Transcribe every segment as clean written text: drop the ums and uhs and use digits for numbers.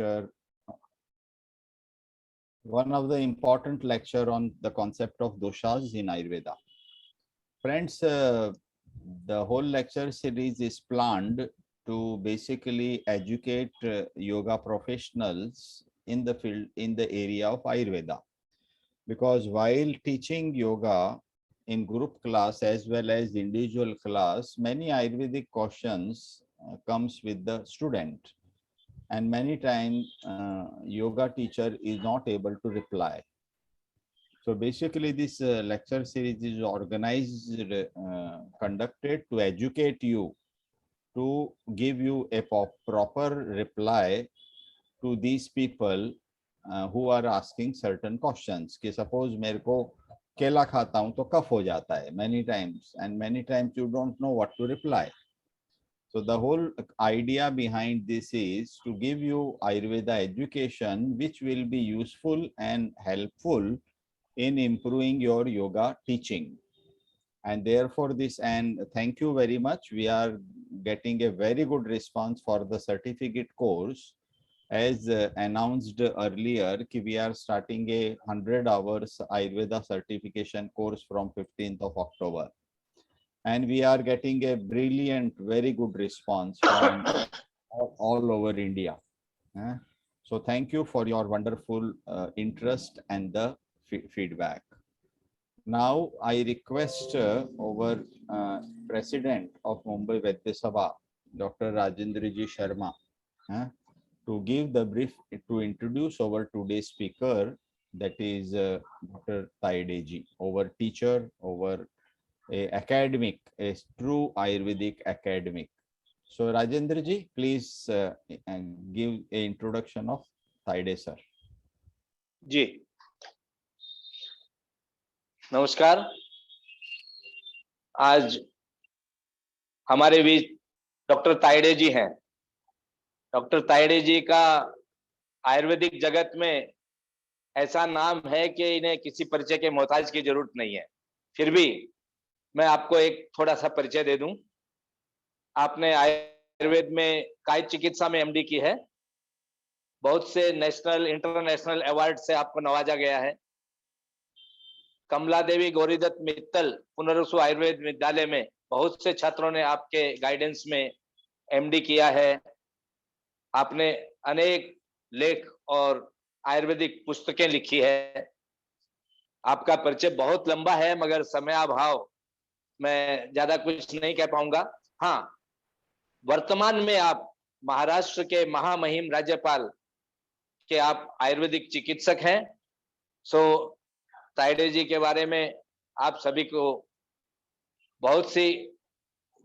lecture, one of the important lecture on the concept of doshas in Ayurveda. Friends, the whole lecture series is planned to basically educate yoga professionals in the field, in the area of Ayurveda. Because while teaching yoga in group class as well as individual class, many Ayurvedic questions comes with the student. And many times yoga teacher is not able to reply. So basically this lecture series is organized, conducted to educate you, to give you a proper reply to these people who are asking certain questions. कि suppose मेरे को केला खाता हूँ तो कफ हो जाता है many times, and many times you don't know what to reply. So the whole idea behind this is to give you Ayurveda education which will be useful and helpful in improving your yoga teaching. And therefore this, and thank you very much, we are getting a very good response for the certificate course. As announced earlier, we are starting a 100 hours Ayurveda certification course from 15th of October. And we are getting a brilliant, very good response from all over India. So thank you for your wonderful interest and the feedback. Now I request our President of Mumbai Vaidya Sabha, Dr. Rajendraji Sharma, to give the brief, to introduce our today's speaker, that is Dr. Taideji, our teacher, our academic, a true Ayurvedic academic. So Rajendraji, please give an introduction of Taide sir. जी नमस्कार। आज हमारे बीच doctor Tayade जी हैं। Doctor Tayade जी का आयुर्वेदिक जगत में ऐसा नाम है कि इन्हें किसी परिचय के मोहताज की जरूरत नहीं है। फिर भी मैं आपको एक थोड़ा सा परिचय दे दूं। आपने आयुर्वेद में कायिक चिकित्सा में एमडी की है। बहुत से नेशनल इंटरनेशनल अवार्ड से आपको नवाजा गया है। कमला देवी गौरीदत्त मित्तल पुनरुसु आयुर्वेद विद्यालय में बहुत से छात्रों ने आपके गाइडेंस में एमडी किया है। आपने अनेक लेख और आयुर्वेदिक पुस्तकें लिखी है। आपका परिचय बहुत लंबा है, मगर समयाभाव मैं ज्यादा कुछ नहीं कह पाऊंगा। हाँ, वर्तमान में आप महाराष्ट्र के महामहिम राज्यपाल के आप आयुर्वेदिक चिकित्सक हैं। सो तायडे जी के बारे में आप सभी को बहुत सी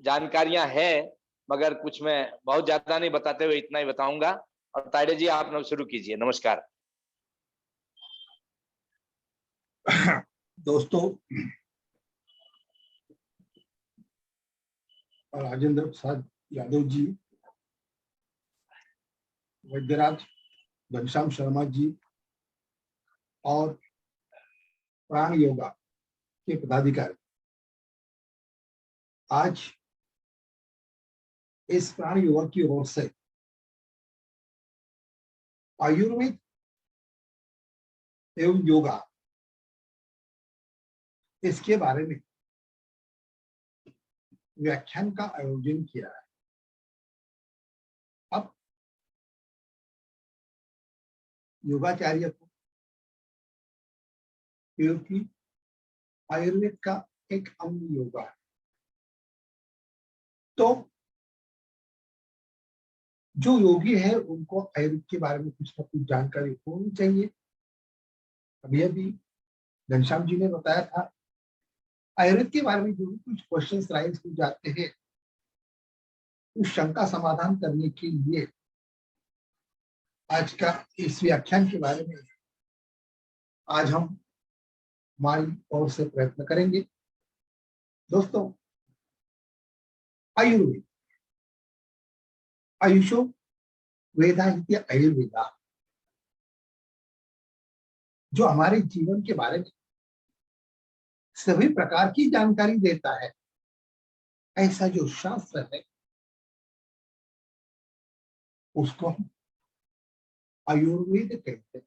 जानकारियां हैं, मगर कुछ मैं बहुत ज्यादा नहीं बताते हुए इतना ही बताऊंगा। और तायडे जी आप शुरू कीजिए। नमस्कार दोस्तों, राजेंद्र प्रसाद यादव जी, वैद्यराज घनश्याम शर्मा जी और प्राण योगा के पदाधिकारी, आज इस प्राण योगा की ओर से आयुर्वेद एवं योगा, इसके बारे में व्याख्यान का आयोजन किया है। अब योगाचार्य को, क्योंकि आयुर्वेद का एक अंग योगा है, तो जो योगी है उनको आयुर्वेद के बारे में कुछ न कुछ जानकारी होनी चाहिए। अभी अभी घनश्याम जी ने बताया था, आयुर्वेद के बारे में जो भी कुछ क्वेश्चंस राइज हो जाते हैं, उस शंका समाधान करने के लिए आज का इस व्याख्यान के बारे में आज हम हमारी ओर से प्रयत्न करेंगे। दोस्तों, आयुर्वेद, आयुषो वेदा इति आयुर्वेदा, जो हमारे जीवन के बारे में सभी प्रकार की जानकारी देता है, ऐसा जो शास्त्र है उसको हम आयुर्वेद कहते हैं।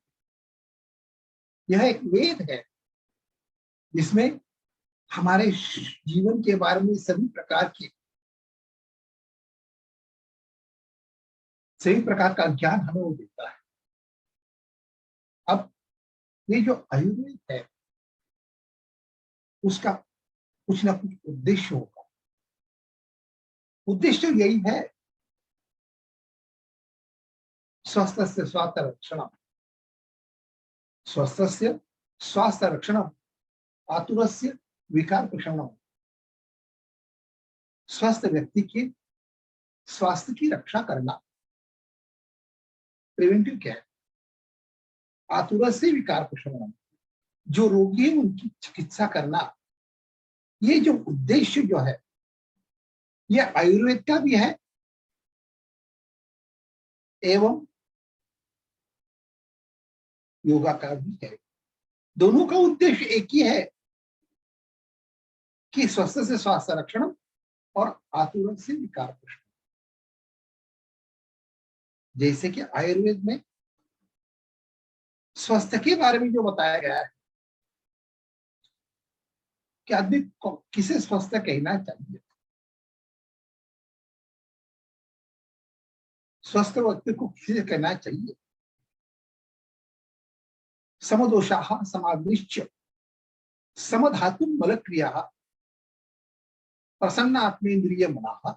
यह एक वेद है जिसमें हमारे जीवन के बारे में सभी प्रकार का ज्ञान हमें वो देता है। अब ये जो आयुर्वेद है उसका कुछ ना कुछ उद्देश्य होगा। उद्देश्य यही है स्वस्थ से स्वास्थ्य रक्षण, स्वस्थ से स्वास्थ्य रक्षण, आतुरस्य विकार प्रशमनम। स्वस्थ व्यक्ति के स्वास्थ्य की रक्षा करना, प्रिवेंटिव केयर, आतुरस्य विकार प्रशमनम, जो रोगी है उनकी चिकित्सा करना। ये जो उद्देश्य जो है यह आयुर्वेद का भी है एवं योगा का भी है। दोनों का उद्देश्य एक ही है कि स्वस्थ से स्वास्थ्य रक्षण और आतुर से विकार प्रशमन। जैसे कि आयुर्वेद में स्वास्थ्य के बारे में जो बताया गया है कि आदमी को किसे स्वस्थ कहना चाहिए। स्वस्थ व्यक्ति को किसे कहना चाहिए? समदोषाः समाविश्य समधातुं बलक्रियाः प्रसन्न आत्मेन्द्रिय मनाः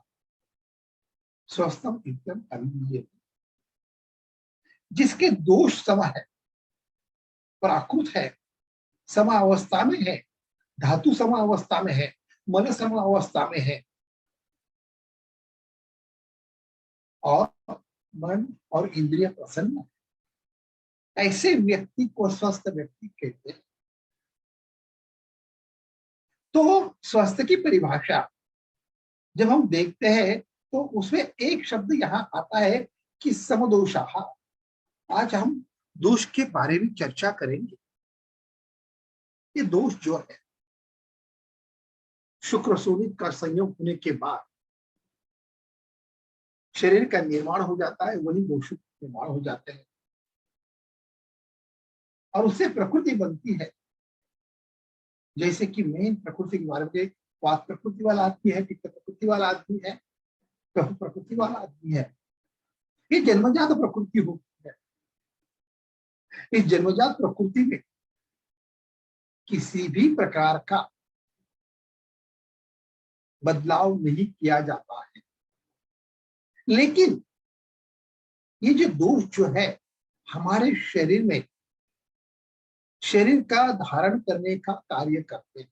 स्वस्थम इत्यम अभिधीयते। जिसके दोष सम है, प्राकृत है, सम अवस्था में है, धातु सम अवस्था में है, मन सम अवस्था में है और मन और इंद्रिय प्रसन्न है, ऐसे व्यक्ति को स्वस्थ व्यक्ति कहते हैं। तो स्वास्थ्य की परिभाषा जब हम देखते हैं तो उसमें एक शब्द यहाँ आता है कि समदोषाः। आज हम दोष के बारे में चर्चा करेंगे। ये दोष जो है शुक्र शोणित का संयोग होने के बाद शरीर का निर्माण हो जाता है, वही दोष निर्माण हो जाते हैं और उससे प्रकृति बनती है। जैसे कि मेन प्रकृति के बारे में वात प्रकृति वाला आदमी है, पित्त प्रकृति वाला आदमी है, कफ प्रकृति वाला आदमी है। ये जन्मजात प्रकृति होती है। इस जन्मजात प्रकृति में किसी भी प्रकार का बदलाव नहीं किया जाता है, लेकिन ये जो दोष जो है हमारे शरीर में शरीर का धारण करने का कार्य करते हैं।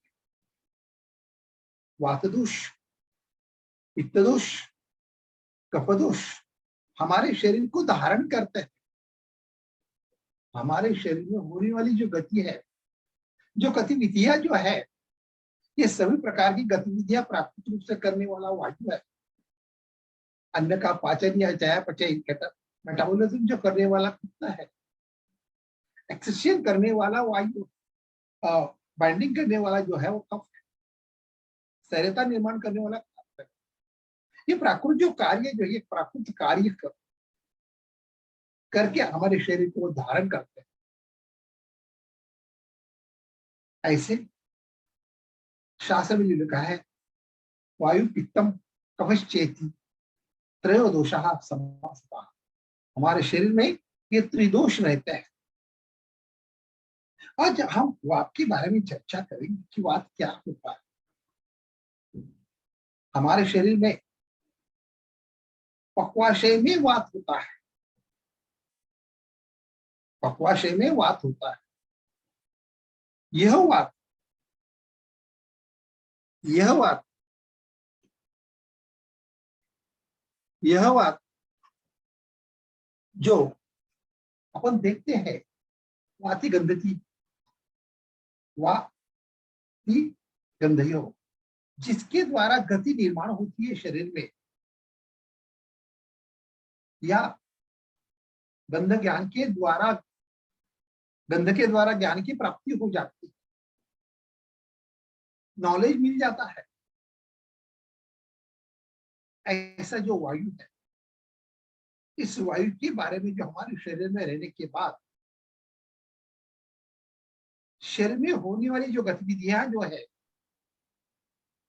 वात दोष, पित्त दोष, कफ दोष हमारे शरीर को धारण करते हैं। हमारे शरीर में होने वाली जो गति है, जो गतिविधियां जो है, ये सभी प्रकार की गतिविधियां प्राकृतिक रूप से करने वाला वायु है। अन्न का पाचन या चयापचय मेटाबॉलिज्म जो करने वाला कितना है, एक्सेशन करने वाला वायु, बाइंडिंग करने वाला जो है वो कफ है, स्थैर्यता निर्माण करने वाला कफ है। ये प्राकृत जो कार्य जो ये प्राकृत कार्य करके हमारे शरीर को धारण करते हैं। ऐसे शास्त्र में जो लिखा है वायु पित्तम कफश्चेति त्रयो दोषाः समासतः। हमारे शरीर में ये त्रिदोष रहते हैं। आज हम वात के बारे में चर्चा करेंगे कि वात क्या होता है। हमारे शरीर में पक्वाशय में वात होता है, पक्वाशय में वात होता है। यह वात जो अपन देखते हैं वाति गंधती, वाति गंधयो, जिसके द्वारा गति निर्माण होती है शरीर में, या गंध के द्वारा ज्ञान की प्राप्ति हो जाती है, नॉलेज मिल जाता है। ऐसा जो वायु है इस वायु के बारे में जो हमारे शरीर में रहने के बाद शरीर में होने वाली जो गतिविधियां जो है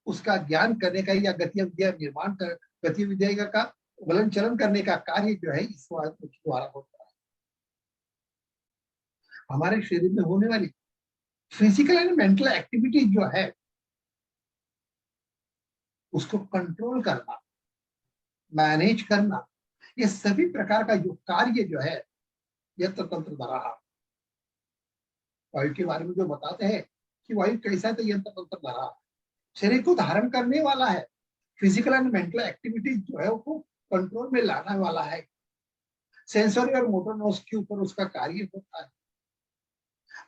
उसका ज्ञान करने का या गतिविधियां निर्माण कर गतिविधियां का वलन चलन करने का कार्य जो है इस वायु के द्वारा होता है। हमारे शरीर में होने वाली फिजिकल एंड मेंटल एक्टिविटी जो है उसको कंट्रोल करना, मैनेज करना, ये सभी प्रकार का जो कार्य जो है यह तंत्र द्वारा वायु के बारे में जो बताते हैं कि वायु कैसा है, तो यंत्र तंत्र द्वारा शरीर को धारण करने वाला है, फिजिकल एंड मेंटल एक्टिविटी जो है वो कंट्रोल में लाने वाला है, सेंसरी और मोटर नोस के ऊपर उसका कार्य होता है।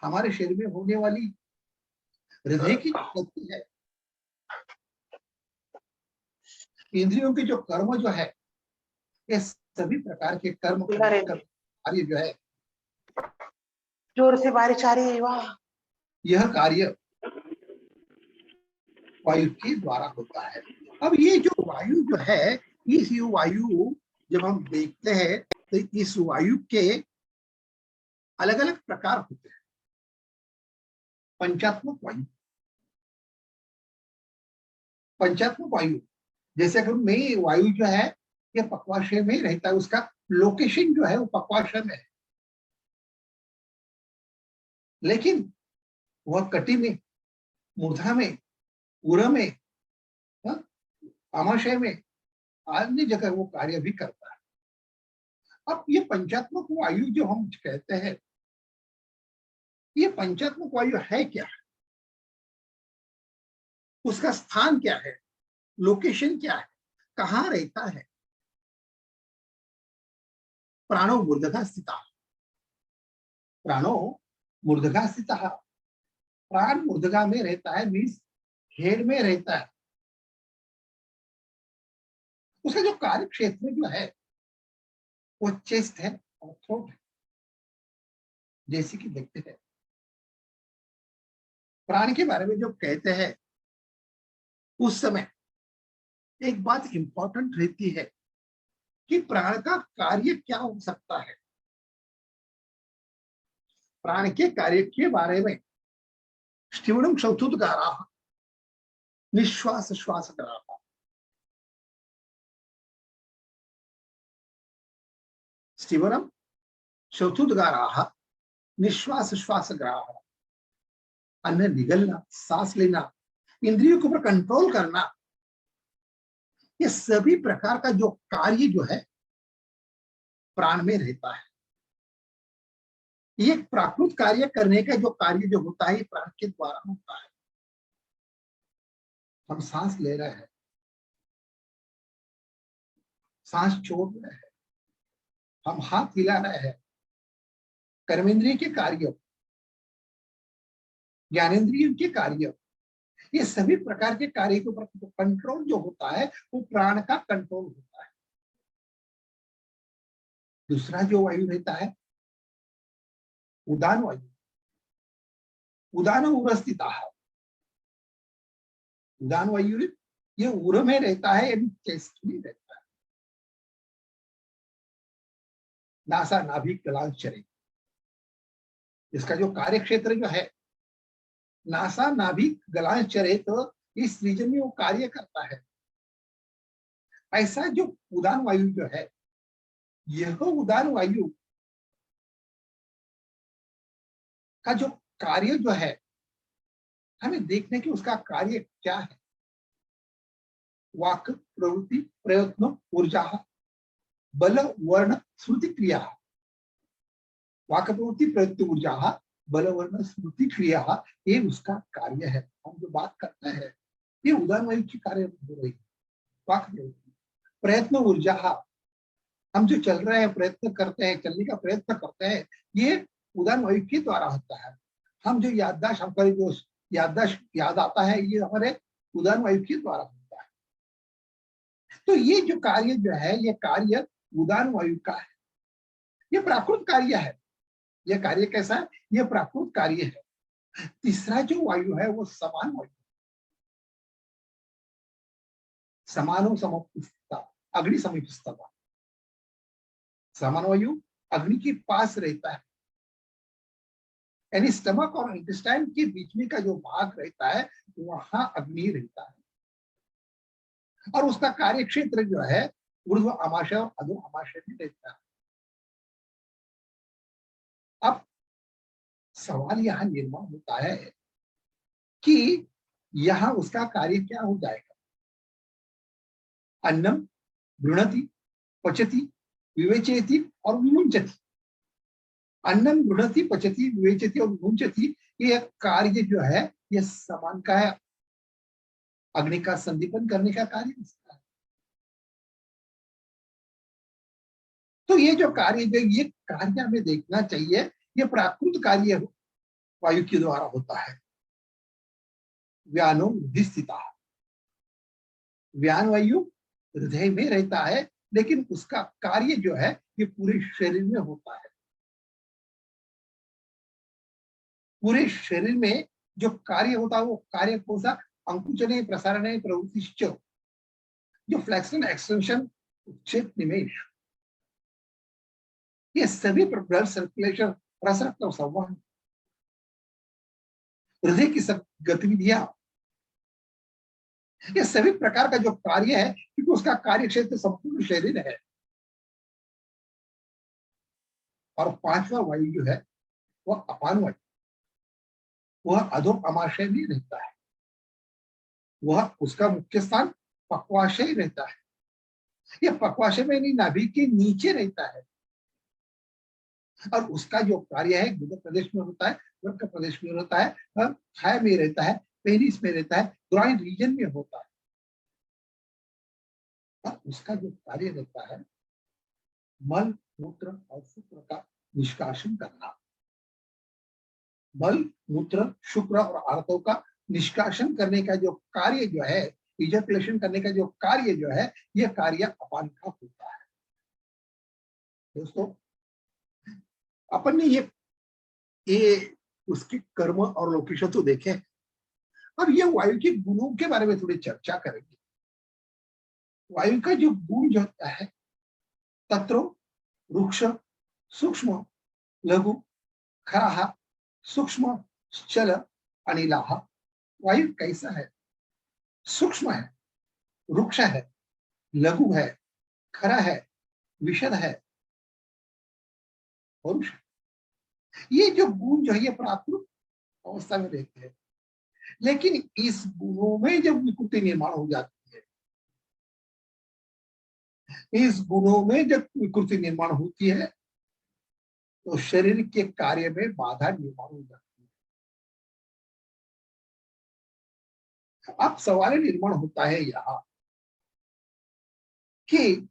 हमारे शरीर में होने वाली हृदय की जो गति है, इंद्रियों के जो कर्म जो है, ये सभी प्रकार के कर्म कार्य जो है, जोर से बारिश आ रही है, वाह। यह कार्य वायु के द्वारा होता है। अब ये जो वायु जो है, इस वायु जब हम देखते हैं तो इस वायु के अलग अलग प्रकार होते हैं। पंचात्मक वायु, पंचात्मक वायु जैसे अगर में वायु जो है ये पक्वाशय में रहता है, उसका लोकेशन जो है वो पक्वाशय में है, लेकिन वह कटी में, मूर्धा में, उर में, आमाशय में, अन्य जगह वो कार्य भी करता है। अब ये पंचात्मक वायु जो हम कहते हैं, ये पंचात्मक वायु है क्या, उसका स्थान क्या है, लोकेशन क्या है, कहाँ रहता है? प्राणो मूर्धगा स्थिता, प्राणो मूर्धगा स्थिता, प्राण मूर्धगा में रहता है, मीन्स हेड में रहता है। उसका जो कार्य क्षेत्र जो है वो चेस्ट है और थ्रोट है। जैसे कि देखते हैं प्राण के बारे में जो कहते हैं उस समय एक बात इंपॉर्टेंट रहती है कि प्राण का कार्य क्या हो सकता है। प्राण के कार्य के बारे में स्टीवनम चतुर्गारा, निश्वास श्वास ग्राहा, स्टीवनम चतुर्गारा, निश्वास श्वास ग्राहा, अन्न निगलना, सांस लेना, इंद्रियों के ऊपर कंट्रोल करना, ये सभी प्रकार का जो कार्य जो है प्राण में रहता है। ये प्राकृत कार्य करने का जो कार्य जो होता है ये प्राण के द्वारा होता है। हम सांस ले रहे हैं, सांस छोड़ रहे हैं, हम हाथ हिला रहे हैं, कर्मेंद्रिय के कार्य, ज्ञानेन्द्रिय के कार्य, ये सभी प्रकार के कार्य के ऊपर कंट्रोल जो होता है वो प्राण का कंट्रोल होता है। दूसरा जो वायु रहता है उदान वायु, उदान उर स्थिता है। उदान वायु ये उर में रहता है, यानी चेस्ट में रहता है। नासा नाभि गलांचरे, इसका जो कार्य क्षेत्र जो है नासा नाभि गलांचरे, तो इस रीजन में वो कार्य करता है। ऐसा जो उदान वायु जो है, यह उदान वायु का जो कार्य जो है हमें देखने की उसका कार्य क्या है। वाक प्रवृत्ति प्रयत्न ऊर्जा बल वर्ण स्मृति क्रिया, वाक प्रवृत्ति प्रयत्न ऊर्जा बल वर्ण स्मृति क्रिया, ये उसका कार्य है। हम जो बात करते हैं ये उदान वायु की कार्य हो रही है। वाक प्रवृत्ति प्रयत्न ऊर्जा, हम जो चल रहे हैं, प्रयत्न करते हैं, चलने का प्रयत्न करते हैं, ये उदान वायु के द्वारा होता है। हम जो याददाश्त, हमारी जो याददाश्त याद आता है, ये हमारे उदान वायु के द्वारा होता है। तो ये जो कार्य जो है ये कार्य उदान वायु का है। ये प्राकृत कार्य है। ये कार्य कैसा है? ये प्राकृत कार्य है। तीसरा जो वायु है वो समान वायु, समानो समुपस्थिता, अग्नि समीपस्थता। समान वायु अग्नि के पास रहता है, यानी स्टमक और इंटेस्टाइन के बीच में का जो भाग रहता है वहां अग्नि रहता है, और उसका कार्य क्षेत्र जो है ऊर्ध्व आमाशय और अधो आमाशय में रहता है। अब सवाल यहां निर्माण होता है कि यहां उसका कार्य क्या हो जाएगा। अन्नम गृणति पचति विवेचयति और विमुंचति। अन्नम गृणति पचति विवेचति और विमुंचति, ये कार्य जो है ये समान का है, अग्नि का संदीपन करने का कार्य इसका है। तो ये जो कार्य जो ये कार्य हमें देखना चाहिए, ये प्राकृत कार्य वायु के द्वारा होता है। व्यानो हृदय स्थिता, व्यान वायु हृदय में रहता है, लेकिन उसका कार्य जो है ये पूरे शरीर में होता है। पूरे शरीर में जो कार्य होता है वो कार्य कौन सा, अंकुचने प्रसारणे प्रवृत्तिश्च, जो फ्लेक्शन एक्सटेंशन उच्छेद निमेश, ये सभी ब्लड सर्कुलेशन, रस रक्त संवहन, हृदय की सब गतिविधियां, ये सभी प्रकार का जो कार्य है, क्योंकि उसका कार्य क्षेत्र संपूर्ण शरीर है। और पांचवा वायु जो है वह अपान वायु, वह अधो आमाशय में रहता है, वह उसका मुख्य स्थान पक्वाशय रहता है। यह पक्वाशय में नहीं, नाभि के नीचे रहता है, और उसका जो कार्य है गुदक प्रदेश में होता है, वृक्क प्रदेश में होता है, थाई में रहता है, पेनिस में रहता है, ग्राइन रीजन में होता है। और उसका जो कार्य रहता है मल मूत्र और शुक्र का निष्कासन करना, मल मूत्र शुक्र और आर्तों का निष्कासन करने का जो कार्य जो है, इजैकुलेशन करने का जो कार्य जो है, यह कार्य अपान का होता है। दोस्तों अपन ने ये उसके कर्म और लोकेशन तो देखे। अब ये वायु के गुणों के बारे में थोड़ी चर्चा करेंगे। वायु का जो गुण जो होता है, तत्रो रुक्ष सूक्ष्म लघु खराह सूक्ष्म चल अनिलाह। वायु कैसा है, सूक्ष्म है, रुक्ष है, लघु है, खरा है, विशद है, परुष। ये जो गुण जो है ये प्राकृत अवस्था में रहते हैं, लेकिन इस गुणों में जब विकृति निर्माण हो जाती है, इस गुणों में जब विकृति निर्माण होती है तो शरीर के कार्य में बाधा निर्माण हो जाती है। अब सवाल निर्माण होता है यहां कि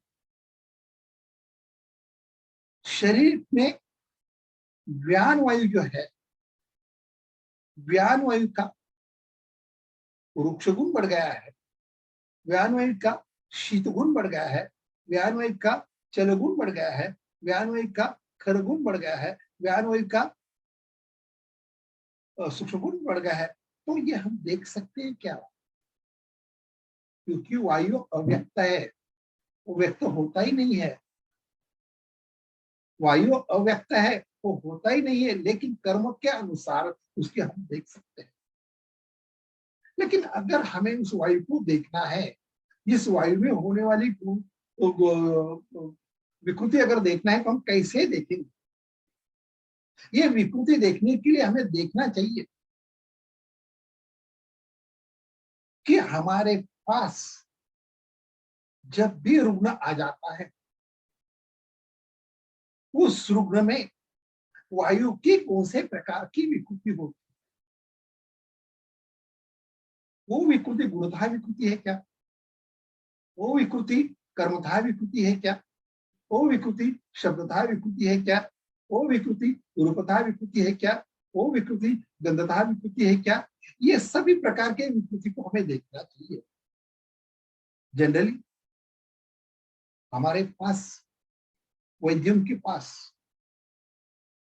शरीर में व्यान वायु जो है, व्यान वायु का रुक्ष गुण बढ़ गया है, व्यान वायु का शीत गुण बढ़ गया है, व्यान वायु का चल गुण बढ़ गया है, व्यान वायु का खर गुण बढ़ गया है, व्यान वायु का सूक्ष्म गुण बढ़ गया है। तो ये हम देख सकते हैं क्या, क्योंकि वायु अव्यक्त है, वो व्यक्त होता ही नहीं है। वायु अव्यक्त है, वो होता ही नहीं है, लेकिन कर्म के अनुसार उसके हम देख सकते हैं। लेकिन अगर हमें उस वायु को देखना है, इस वायु में होने वाली विकृति अगर देखना है तो हम कैसे देखेंगे। ये विकृति देखने के लिए हमें देखना चाहिए कि हमारे पास जब भी रुग्ण आ जाता है, उस रुग्ण में वायु की कौन से प्रकार की विकृति होती है। वो विकृति गुणधा विकृति है क्या, वो विकृति कर्मधा विकृति है क्या, वो विकृति शब्दधा विकृति है क्या, वो विकृति रूपधा विकृति है क्या, वो विकृति गंधधा विकृति है क्या। ये सभी प्रकार के विकृति को हमें देखना चाहिए। जनरली हमारे पास वैद्यों के पास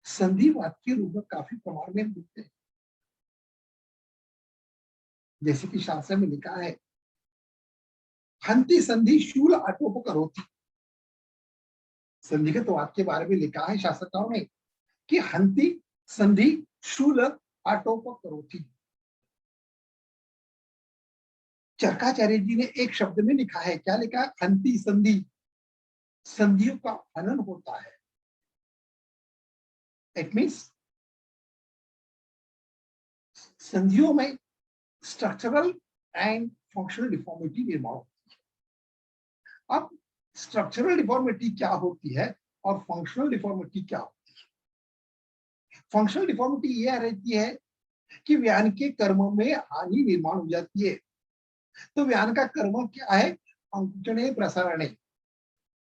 संधिवात के रोग काफी प्रमाण में मिलते हैं। जैसे कि शास्त्र में लिखा है, हंति संधि शूल आटोप करोति, संधिगतवाद के बारे में लिखा है शास्त्रकारों ने कि हंति संधि शूल आटोप करोति। चरकाचार्य जी ने एक शब्द में लिखा है, क्या लिखा है? हंति संधि, संधियों का हनन होता है। इट मीन्स संधियों में स्ट्रक्चरल एंड फंक्शनल डिफॉर्मिटी निर्माण होती है। अब स्ट्रक्चरल डिफॉर्मिटी क्या होती है और फंक्शनल डिफॉर्मिटी क्या होती है? फंक्शनल डिफॉर्मिटी यह रहती है कि व्यान के कर्म में हानि निर्माण हो जाती है। तो व्यान का कर्म क्या है? अंकुचन प्रसारण।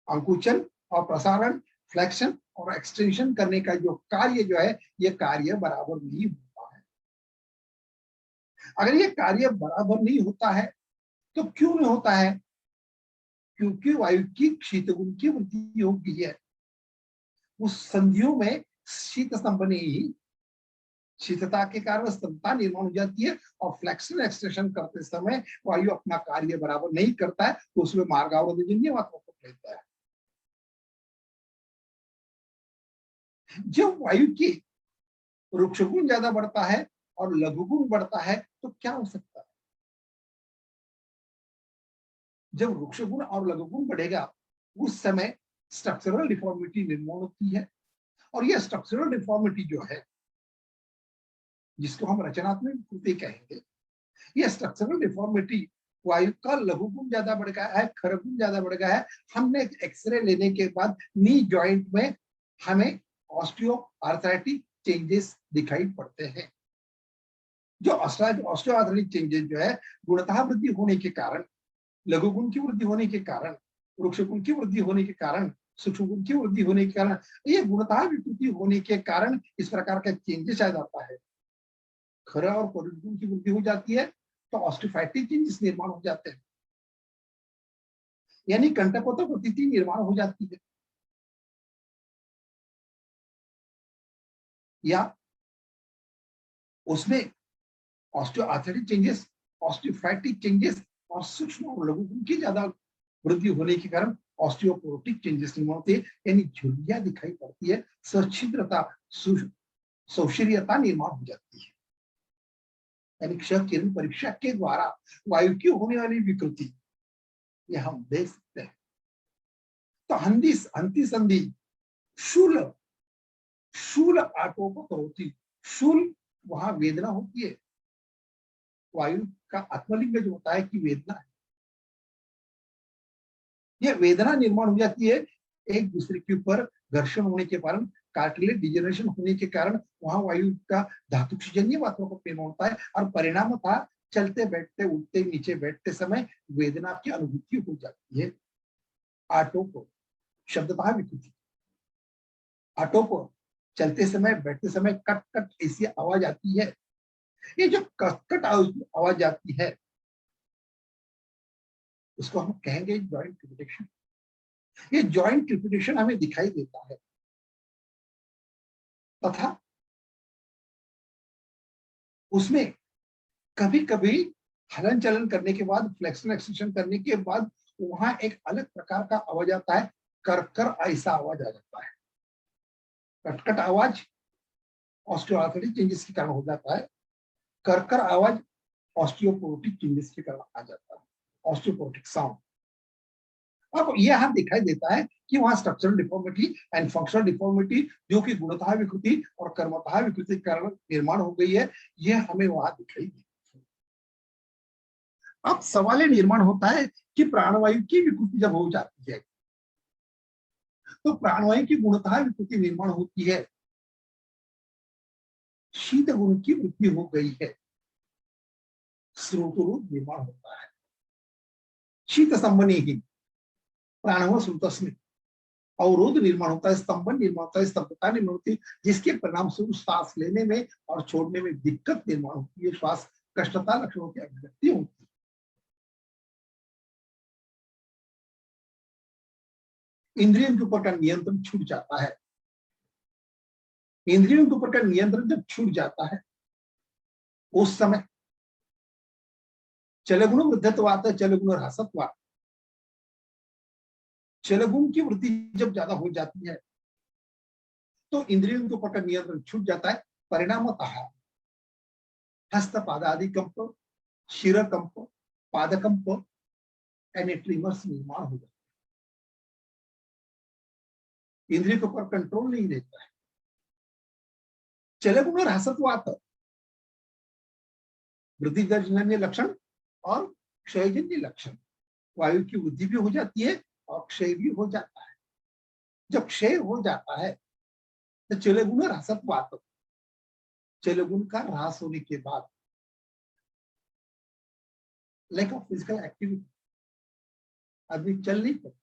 अंकुचन और प्रसारण, फ्लेक्शन और एक्सटेंशन करने का जो कार्य जो है, ये कार्य बराबर नहीं होता है। अगर ये कार्य बराबर नहीं होता है तो क्यों नहीं होता है? क्योंकि वायु की शीत गुण की वृद्धि हो गई है। उस संधियों में शीत स्तंभने ही, शीतता के कारण स्तंभता निर्माण हो जाती है और फ्लेक्शन एक्सटेंशन करते समय वायु अपना कार्य बराबर नहीं करता है, तो उसमें मार्गावरोधजन्य मात्रा को लेता है। जब वायु की वृक्ष गुण ज्यादा बढ़ता है और लघु गुण बढ़ता है तो क्या हो सकता है? जब वृक्ष गुण और लघु गुण बढ़ेगा उस समय स्ट्रक्चरल डिफॉर्मिटी निर्माण होती है। और यह स्ट्रक्चरल डिफॉर्मिटी जो है, जिसको हम रचनात्मक विकृति कहेंगे, यह स्ट्रक्चरल डिफॉर्मिटी वायु का लघु गुण ज्यादा बढ़ गया है, खर गुण ज्यादा बढ़ गया है। हमने एक्सरे लेने के बाद नी जॉइंट में हमें ऑस्टियो आर्थराइटिक चेंजेस दिखाई पड़ते हैं। जो ऑस्टियो आर्थराइटिक चेंजेस जो है गुणतः वृद्धि होने के कारण, लघु गुण की वृद्धि होने के कारण, वृक्ष गुण की वृद्धि होने के कारण, सूक्ष्म गुण की वृद्धि होने के कारण, ये गुणतः विकृति होने के कारण इस प्रकार का चेंजेस आ जाता है। खरा और कोरिड गुण की वृद्धि हो जाती है तो ऑस्टियोफाइटिक चेंजेस निर्माण हो जाते हैं, यानी कंटकोत्तर प्रतीति निर्माण हो जाती है। या उसमें ऑस्टियोआर्थराइटिक चेंजेस, ऑस्टियोफाइटिक चेंजेस और सूक्ष्म और लघु गुण की ज्यादा वृद्धि होने के कारण ऑस्टियोपोरोटिक चेंजेस निर्माण होते हैं, यानी झुर्रियां दिखाई पड़ती है, सच्छिद्रता, सौशीर्यता निर्माण हो जाती है। यानी क्ष किरण परीक्षा के द्वारा वायु की होने वाली विकृति ये हम देख सकते हैं। तो हंति संधि शूल, शूल आटोप होती, शूल वहां वेदना होती है। वायु का आत्मलिंग जो होता है कि वेदना है, यह वेदना निर्माण हो जाती है एक दूसरे के ऊपर घर्षण होने के कारण, कार्टिलेज डिजेनरेशन होने के कारण वहां वायु का धातुक्षजन्य मात्रा का निर्माण होता है और परिणाम था चलते बैठते उठते नीचे बैठते समय वेदना की अनुभूति हो जाती है। आटोप शब्दतः विकृति, आटोप चलते समय बैठते समय कट कट ऐसी आवाज आती है। ये जो कट आवाज आती है उसको हम कहेंगे जॉइंट क्रिपिटेशन। ये जॉइंट क्रिपिटेशन हमें दिखाई देता है तथा उसमें कभी कभी हलन चलन करने के बाद, फ्लेक्शन एक्सटेंशन करने के बाद वहां एक अलग प्रकार का आवाज आता है, कर ऐसा आवाज आ जाता है। कटकट आवाज ऑस्टियोआर्थराइटिक चेंजेस के कारण हो जाता है, कर आवाज ऑस्टियोपोरोटिक चेंजेस के कारण आ जाता है, ऑस्टियोपोरोटिक साउंड। अब यह हम दिखाई देता है कि वहां structural deformity and functional deformity जो कि गुणतः विकृति और कर्मतः विकृति के कारण निर्माण हो गई है, यह हमें वहां दिखाई देती है। अब सवाल निर्माण होता है कि प्राणवायु की विकृति जब हो जाती है तो प्राणवायु की गुणतः विकृति निर्माण होती है, शीत गुण की वृद्धि हो गई है, स्रोतरूप निर्माण होता है। शीत स्तंभने ही प्राणव स्रोतस्मिन् अवरोध निर्माण होता है, स्तंभन निर्माण होता है, स्तब्धता निर्माण होती है, जिसके परिणाम स्वरूप श्वास लेने में और छोड़ने में दिक्कत निर्माण होती है, श्वास कष्टता लक्षणों की अभिव्यक्ति होती है। इंद्रियों के ऊपर का नियंत्रण छूट जाता है। इंद्रियों के ऊपर का नियंत्रण जब छूट जाता है उस समय चलगुण वृद्धत्वात् चलगुण ह्रासत्वात्, चलगुण की वृद्धि जब ज्यादा हो जाती है तो इंद्रियों के ऊपर का नियंत्रण छूट जाता है। परिणामतः हस्त पादादि कंप, शिर कंप, पादकंप एंड ट्रिमर्स निर्माण हो जाता है। इंद्रियों के ऊपर कंट्रोल नहीं रहता है। चलगुण और हसत्वात वृद्धि दर्जन्य लक्षण और क्षयजन्य लक्षण, वायु की वृद्धि भी हो जाती है और क्षय भी हो जाता है। जब क्षय हो जाता है तो चलगुण और हसत्वात, चलगुण का ह्रास होने के बाद लैक ऑफ फिजिकल एक्टिविटी, आदमी चल नहीं पाता,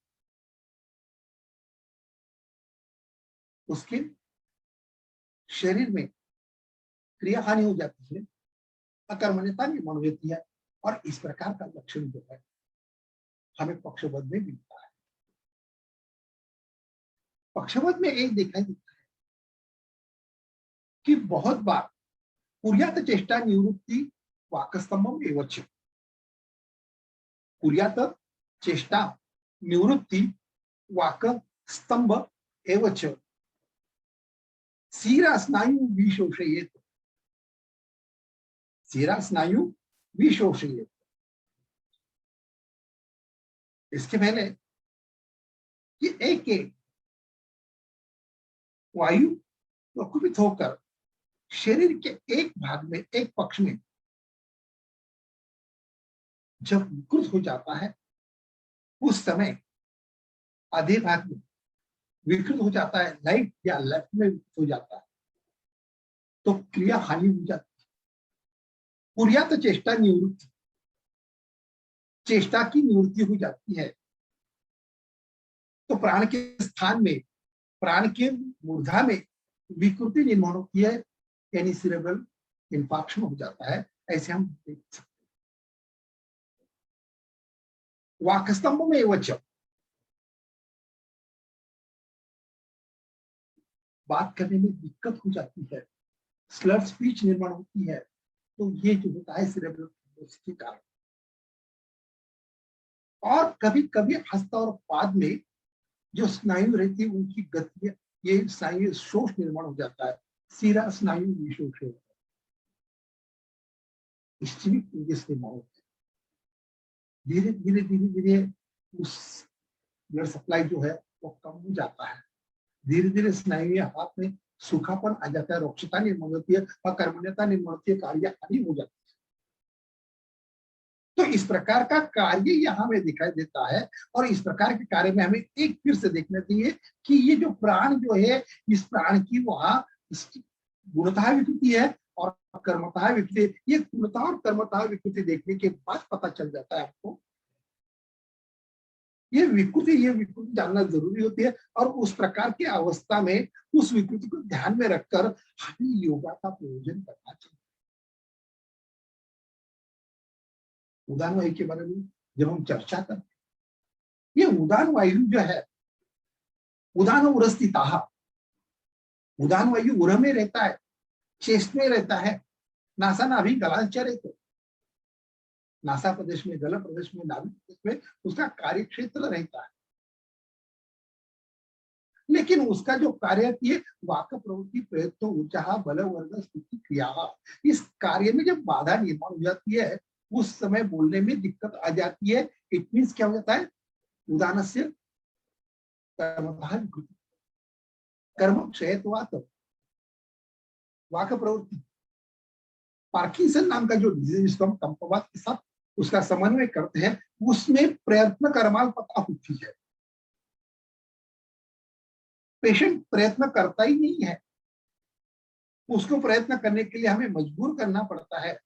उसके शरीर में क्रिया हानि हो जाती है, अकर्मण्यता निर्माण होती है। और इस प्रकार का लक्षण जो है हमें पक्षवद में मिलता है। पक्षवद में एक दिखाई देता है कि बहुत बार कुर्यात चेष्टा निवृत्ति वाकस्तंभम एवच, कुर्यात चेष्टा निवृत्ति वाक स्तंभ एवच सीरा स्नायु विशोषयेत, सीरा स्नायु विशोषयेत। इसके पहले कि एक वायु प्रकुपित होकर शरीर के एक भाग में, एक पक्ष में जब विकृत हो जाता है, उस समय आधे भाग में विकृत हो जाता है, राइट या लेफ्ट में विकृत हो जाता है, तो क्रिया हानि हो जाती है। कुर्यात चेष्टा निवृत्ति, चेष्टा की निवृत्ति हो जाती है तो प्राण के स्थान में, प्राण के मूर्धा में विकृति निर्माण होती है, यानी सिरेब्रल इंफार्क्शन हो जाता है। ऐसे हम देख सकते हैं। वाकस्तंभ में वच, बात करने में दिक्कत हो जाती है, स्लर स्पीच निर्माण होती है, तो ये जो होता है सिरेब्रल के कारण। और कभी कभी हस्त और पाद में जो स्नायु रहती है उनकी गति, ये स्नायु शोष निर्माण हो जाता है, सीरा स्नायु विशोष है, निर्माण होता है। धीरे धीरे धीरे धीरे उस ब्लड सप्लाई जो है वो कम हो जाता है। धीरे धीरे स्नायु या हाथ में सूखापन आ जाता है, रोक्षता निर्माण होती है, अकर्मण्यता निर्माण होती है, कार्य हानि हो जाती है। तो इस प्रकार का कार्य यहाँ में दिखाई देता है। और इस प्रकार के कार्य में हमें एक फिर से देखना चाहिए कि ये जो प्राण जो है, इस प्राण की वहां गुणतः विकृति है और कर्मतः विकृति। ये गुणतः और कर्मतः विकृति देखने के बाद पता चल जाता है आपको ये विकृति जानना जरूरी होती है। और उस प्रकार की अवस्था में उस विकृति को ध्यान में रखकर हमें योगा का प्रयोजन करना चाहिए। उदान वायु के बारे में जब हम चर्चा करते हैं, ये उदान वायु जो है, उदान उरस्थिता, उदान वायु उर में रहता है, चेस्ट में रहता है, नासा नाभि गलांचर है, तो नासा प्रदेश में, गला प्रदेश में, नाभि प्रदेश में उसका कार्य क्षेत्र रहता है। लेकिन उसका जो कार्य है वाक प्रवृत्ति प्रयत्न ऊर्जा बल वर्ग स्थिति क्रिया, इस कार्य में जब बाधा निर्माण हो जाती है उस समय बोलने में दिक्कत आ जाती है। इट मीन्स क्या हो जाता है, उदान से कर्म क्षयत्वात् वाक प्रवृत्ति, पार्किंसन नाम का जो डिजीज जिसको हम कंपवात के साथ उसका समन्वय करते हैं, उसमें प्रयत्न कर्माल्पता होती है। पेशेंट प्रयत्न करता ही नहीं है, उसको प्रयत्न करने के लिए हमें मजबूर करना पड़ता है।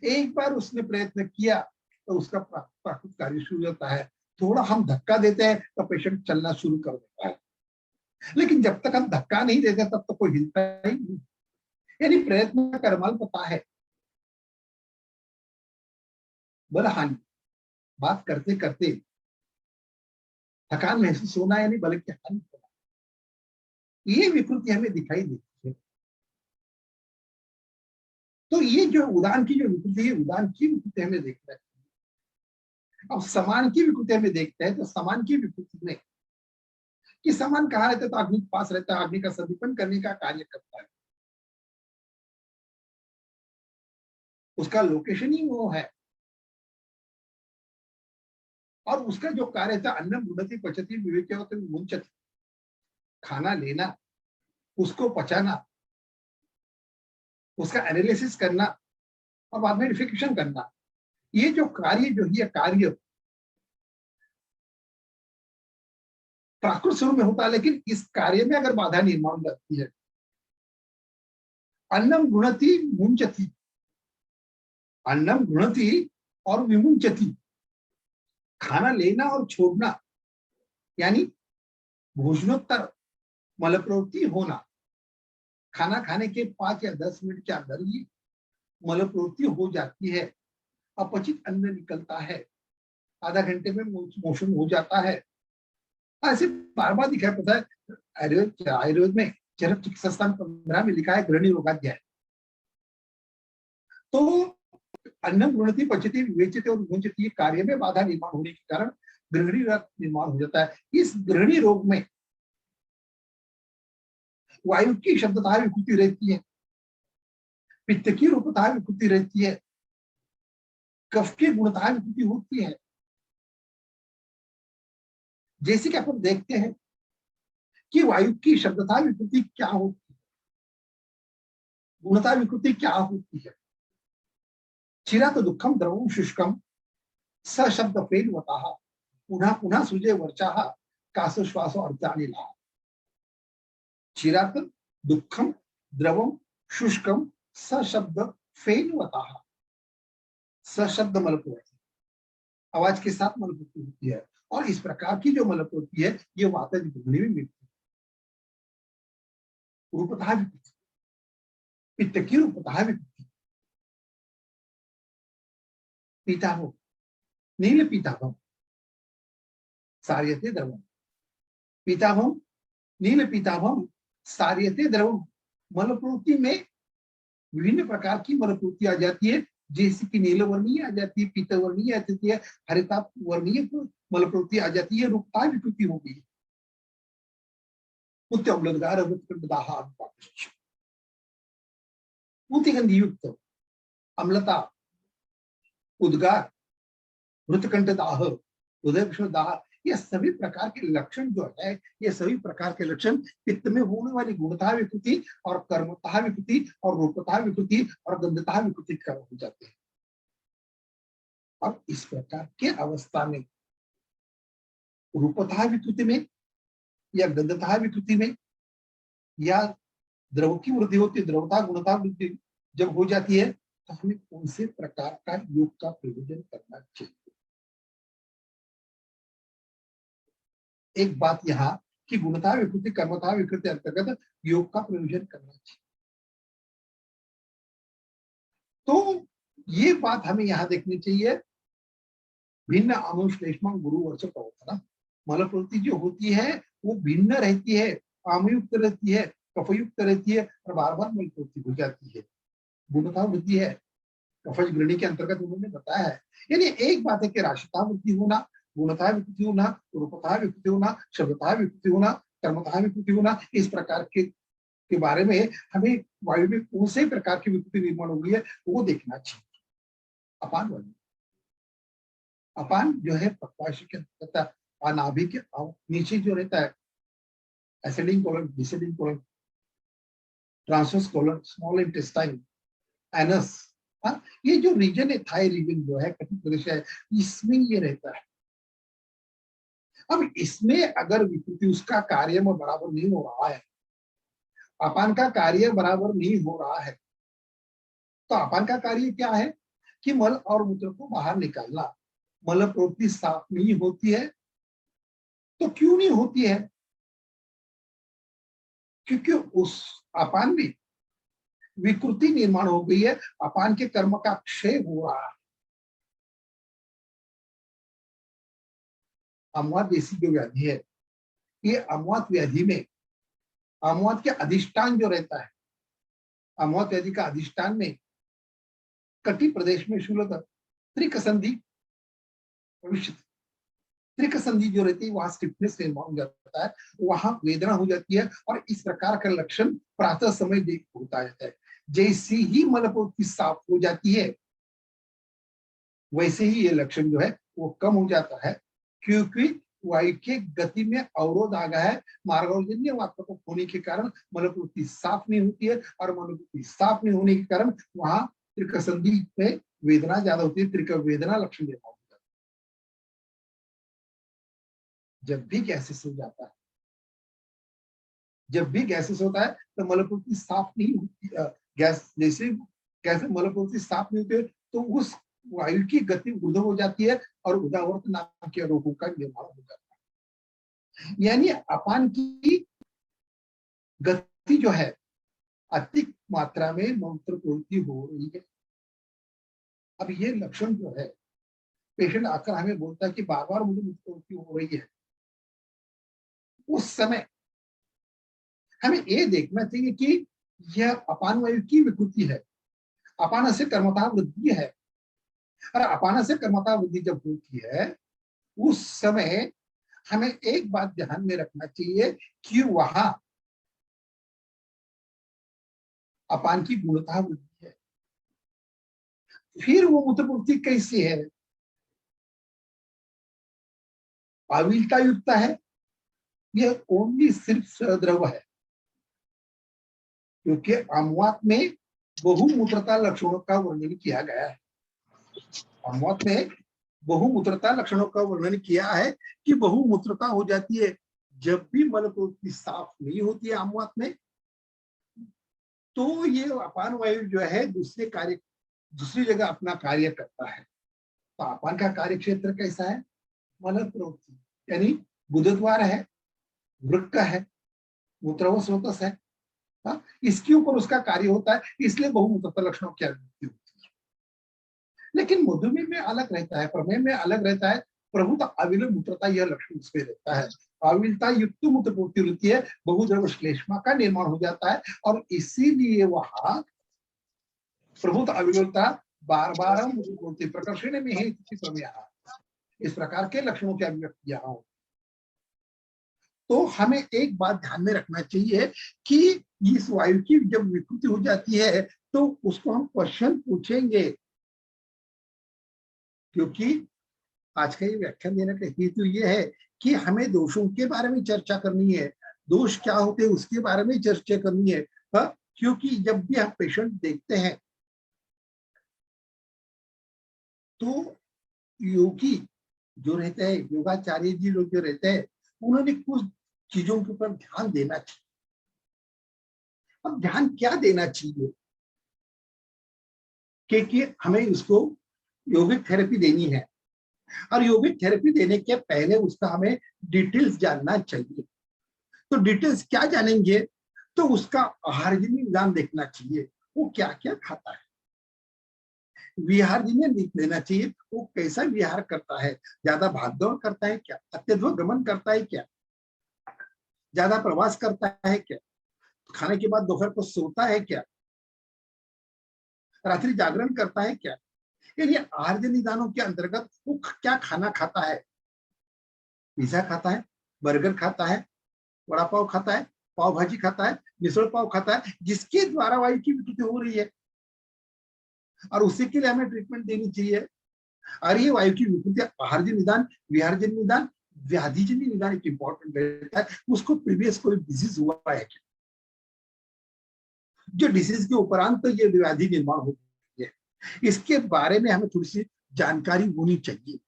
एक बार उसने प्रयत्न किया तो उसका प्राकृतिक कार्य शुरू होता है। थोड़ा हम धक्का देते हैं तो पेशेंट चलना शुरू कर देता है, लेकिन जब तक हम धक्का नहीं देते तब तक कोई हिलता ही नहीं। यानी प्रयत्न कर्माल्पता है। बल हानि, बात करते करते थकान महसूस होना यानी बल की हानि होना, ये विकृति हमें दिखाई देती है। तो ये जो उदान की जो विकृति है, उदान की विकृति हमें देखना चाहिए। अब समान की विकृति में देखते हैं तो समान की विकृति में कि समान कहाँ रहता है, तो अग्नि के पास रहता है, अग्नि का सदीपन करने का कार्य करता है, उसका लोकेशन ही वो है। और उसका जो कार्य था अन्नम गुणति पचति विवेक्यवत् मुंचति, खाना लेना, उसको पचाना, उसका एनालिसिस करना और बाद में रिफिकेशन करना, ये जो कार्य जो है कार्य प्राकृत स्वरूप में होता है। लेकिन इस कार्य में अगर बाधा निर्माण करती है, अन्नम गुणति मुंचति, अन्नम गुणति और विमुंचति, खाना लेना और छोड़ना, यानी भोजनोत्तर मल प्रवृत्ति होना, खाना खाने के 5 या 10 मिनट के अंदर ही मल प्रवृत्ति हो जाती है, अपचित अन्न निकलता है, आधा घंटे में मोशन हो जाता है। ऐसे बार बार दिखाई पड़ता है। आयुर्वेद में चरक चिकित्सा 15 में लिखा है गृहिणी रोगाध्याय। तो अन्नम गुणति पचति विवेचित और मुंचति कार्य में बाधा निर्माण होने के कारण गृहिणी रोग निर्माण हो जाता है। इस गृहिणी रोग में वायु की शब्दता विकृति रहती है, पित्त की रूपता विकृति रहती है, कफ की गुणता विकृति होती है। जैसे कि अपन देखते हैं कि वायु की शब्दता विकृति क्या होती है, गुणता विकृति क्या होती है। चिरात दुखम द्रवम शुष्कम स शब्द फेनवतः पुनः पुनः सुजे वर्चाः कासश्वासो अर्चानिला। चिरात दुखम द्रवम शुष्कम स शब्द फेनवतः, स शब्द मलप्रवृत्ति, आवाज के साथ मलप्रवृत्ति होती है। और इस प्रकार की जो मलप्रवृत्ति है ये वातज गृहिणी में मिलती है। रूपतः विकृति, पित्त की रूपतः विकृति, पीताभव नील पीताभव सार्यते द्रवम, पीताभव नील पीताभव सार्यते द्रवम। मलप्रवृत्ति में विभिन्न प्रकार की मलप्रवृत्ति आ जाती है, जैसे कि नील वर्णीय आ जाती है, पीत वर्णीय आ जाती है, हरिता वर्णीय मलप्रवृत्ति आ जाती है, रूपता विकृति हो गई। पूतिगंधि युक्त अम्लता, उद्गार, मृतकंठ दाह, उदय दाह, ये सभी प्रकार के लक्षण जो है, ये सभी प्रकार के लक्षण पित्त में होने वाली गुणता विकृति और कर्मता विकृति और रूपता विकृति और गंधता विकृति का हो जाते हैं। अब इस प्रकार के अवस्था में रूपता विकृति में या गंधता विकृति में या द्रव की वृद्धि होती है, द्रवता गुणता वृद्धि जब हो जाती है तो हमें कौन से प्रकार का योग का प्रयोजन करना चाहिए। एक बात यहाँ कि गुणता विकृति कर्मता विकृति अंतर्गत योग का प्रयोजन करना चाहिए। तो ये बात हमें यहाँ देखनी चाहिए। भिन्न आमुश्लेष्म गुरु वर्ष प्रवर्तन, मल प्रवृत्ति जो होती है वो भिन्न रहती है, आमयुक्त रहती है, कफयुक्त रहती है और बार बार मल प्रवृत्ति हो जाती है। गुणता वृद्धि है, कफज गृहिणी के अंतर्गत उन्होंने बताया है। यानी एक बात है कि राशिता वृद्धि होना, गुणता विकृति होना, रूपता विकृति होना, शब्दता विकृति होना, कर्मता विकृति होना, इस प्रकार के बारे में हमें वायु में कौन से प्रकार की विकृति निर्माण हो गई है वो देखना चाहिए। अपान वायु, अपान जो है पक्वाशय के अंतर्गत नाभि के नीचे जो रहता है, ascending colon, descending colon, transverse colon, small intestine, anus, ये जो रीजन है, थाई रीजन जो है, कटिक प्रदेश है, इसमें ये रहता है। अब इसमें अगर विकृति उसका कार्य में बराबर नहीं हो रहा है, अपान का कार्य बराबर नहीं हो रहा है, तो अपान का कार्य क्या है कि मल और मूत्र को बाहर निकालना। मल प्रवृत्ति साफ नहीं होती है, तो क्यों नहीं होती है? क्योंकि उस अपान में विकृति निर्माण हो गई है, अपान के कर्म का क्षय हो रहा है। अमवात जैसी जो व्याधि है, ये अमवात व्याधि में अमवात के अधिष्ठान जो रहता है, अमवात व्याधि का अधिष्ठान में कटी प्रदेश में शूलतः त्रिक संधि भविष्य त्रिक संधि जो रहती है वहां स्टिफनेस निर्माण हो जाता है, वहां वेदना हो जाती है, और इस प्रकार का लक्षण प्रातः समय होता है। जैसे ही मलपूर्ति साफ हो जाती है वैसे ही ये लक्षण जो है वो कम हो जाता है, क्योंकि वायु के गति में अवरोध आ गया है। मार्गजन्य वातावरण को होने के कारण मलपूर्ति साफ नहीं होती है, और मलपूर्ति साफ नहीं होने के कारण वहां त्रिक संधि में वेदना ज्यादा होती है, त्रिक वेदना लक्षण निर्माण होता है। जब भी गैसेस हो जाता है, जब भी गैसेस होता है तो मलपूर्ति साफ नहीं होती, गैस जैसे गैस मलपूर्ति साफ नहीं होती है तो उस वायु की गति ऊर्ध्व हो जाती है और उदावर्त नाम के रोगों का निर्माण हो जाता है। यानी अपान की गति जो है अधिक मात्रा में मूत्र प्रवृत्ति हो रही है। अब ये लक्षण जो है, पेशेंट आकर हमें बोलता है कि बार बार मुझे मूत्र प्रवृत्ति हो रही है, उस समय हमें ये देखना चाहिए कि यह अपान वायु की विकृति है, अपान से कर्मता वृद्धि है। और अपान से कर्मता वृद्धि जब होती है उस समय हमें एक बात ध्यान में रखना चाहिए कि वहां अपान की गुणता वृद्धि है। फिर वो मूत्रपूर्ति कैसी है, अविलता युक्त है, यह ओनली सिर्फ सद्रव है, क्योंकि अमवात में बहुमूत्रता लक्षणों का वर्णन किया गया है। अमवात में बहुमूत्रता लक्षणों का वर्णन किया है कि बहुमूत्रता हो जाती है जब भी मलपूर्ति साफ नहीं होती है अमवात में, तो ये अपान वायु जो है दूसरी जगह अपना कार्य करता है। तो अपान का कार्य क्षेत्र कैसा है, मल प्रवृत्ति, यानी गुदद्वार है, वृक्क है, मूत्रवस्रोतस है, इसके ऊपर उसका कार्य होता है, इसलिए बहुमूत्रता लक्षणों की अभिव्यक्ति होती है। लेकिन मधुमेह में अलग रहता है, प्रमेह में अलग रहता है, प्रभुत अविल मूत्रता यह लक्षण उसमें रहता है। अविलता युक्त मूत्रपूर्ति होती है, बहुद्रव श्लेष्मा का निर्माण हो जाता है, और इसीलिए वहां प्रभुत अविलता बार बार मूत्रपूर्ति प्रकर्षण में ही प्रमेय, इस प्रकार के लक्षणों की अभिव्यक्तियां हो। तो हमें एक बात ध्यान में रखना चाहिए कि इस वायु की जब विकृति हो जाती है तो उसको हम क्वेश्चन पूछेंगे, क्योंकि आज का ये व्याख्यान देने का हेतु ये है कि हमें दोषों के बारे में चर्चा करनी है, दोष क्या होते हैं उसके बारे में चर्चा करनी है। क्योंकि जब भी हम पेशेंट देखते हैं तो योगी जो रहते हैं, योगाचार्य जी लोग जो रहते हैं, उन्होंने कुछ चीजों के ऊपर ध्यान देना चाहिए। अब ध्यान क्या देना चाहिए, क्योंकि हमें उसको योगिक थेरेपी देनी है, और योगिक थेरेपी देने के पहले उसका हमें डिटेल्स जानना चाहिए। तो डिटेल्स क्या जानेंगे, तो उसका आहारजन्य निदान देखना चाहिए, वो क्या क्या खाता है। विहारजन्य लिख लेना चाहिए, वो कैसा विहार करता है, ज्यादा भागदौड़ करता है क्या, अत्यधिक गमन करता है क्या, ज्यादा प्रवास करता है क्या, खाने के बाद दोपहर को सोता है क्या, रात्रि जागरण करता है क्या। यानी आहारजन्य निदानों के अंतर्गत वो क्या खाना खाता है, पिज्जा खाता है, बर्गर खाता है, वड़ा पाव खाता है, पाव भाजी खाता है, मिसल पाव खाता है, जिसके द्वारा वायु की विकृति हो रही है, और उसी के लिए हमें ट्रीटमेंट देनी चाहिए। और ये वायु की विकृति आहारजन्य निदान, विहारजन्य निदान, व्याधिजन्य निदान एक इंपॉर्टेंट रहता है। उसको प्रीवियस कोई डिजीज हुआ है क्या, जो डिसीज के उपरांत तो ये व्याधि निर्माण हो गई है, इसके बारे में हमें थोड़ी सी जानकारी होनी चाहिए।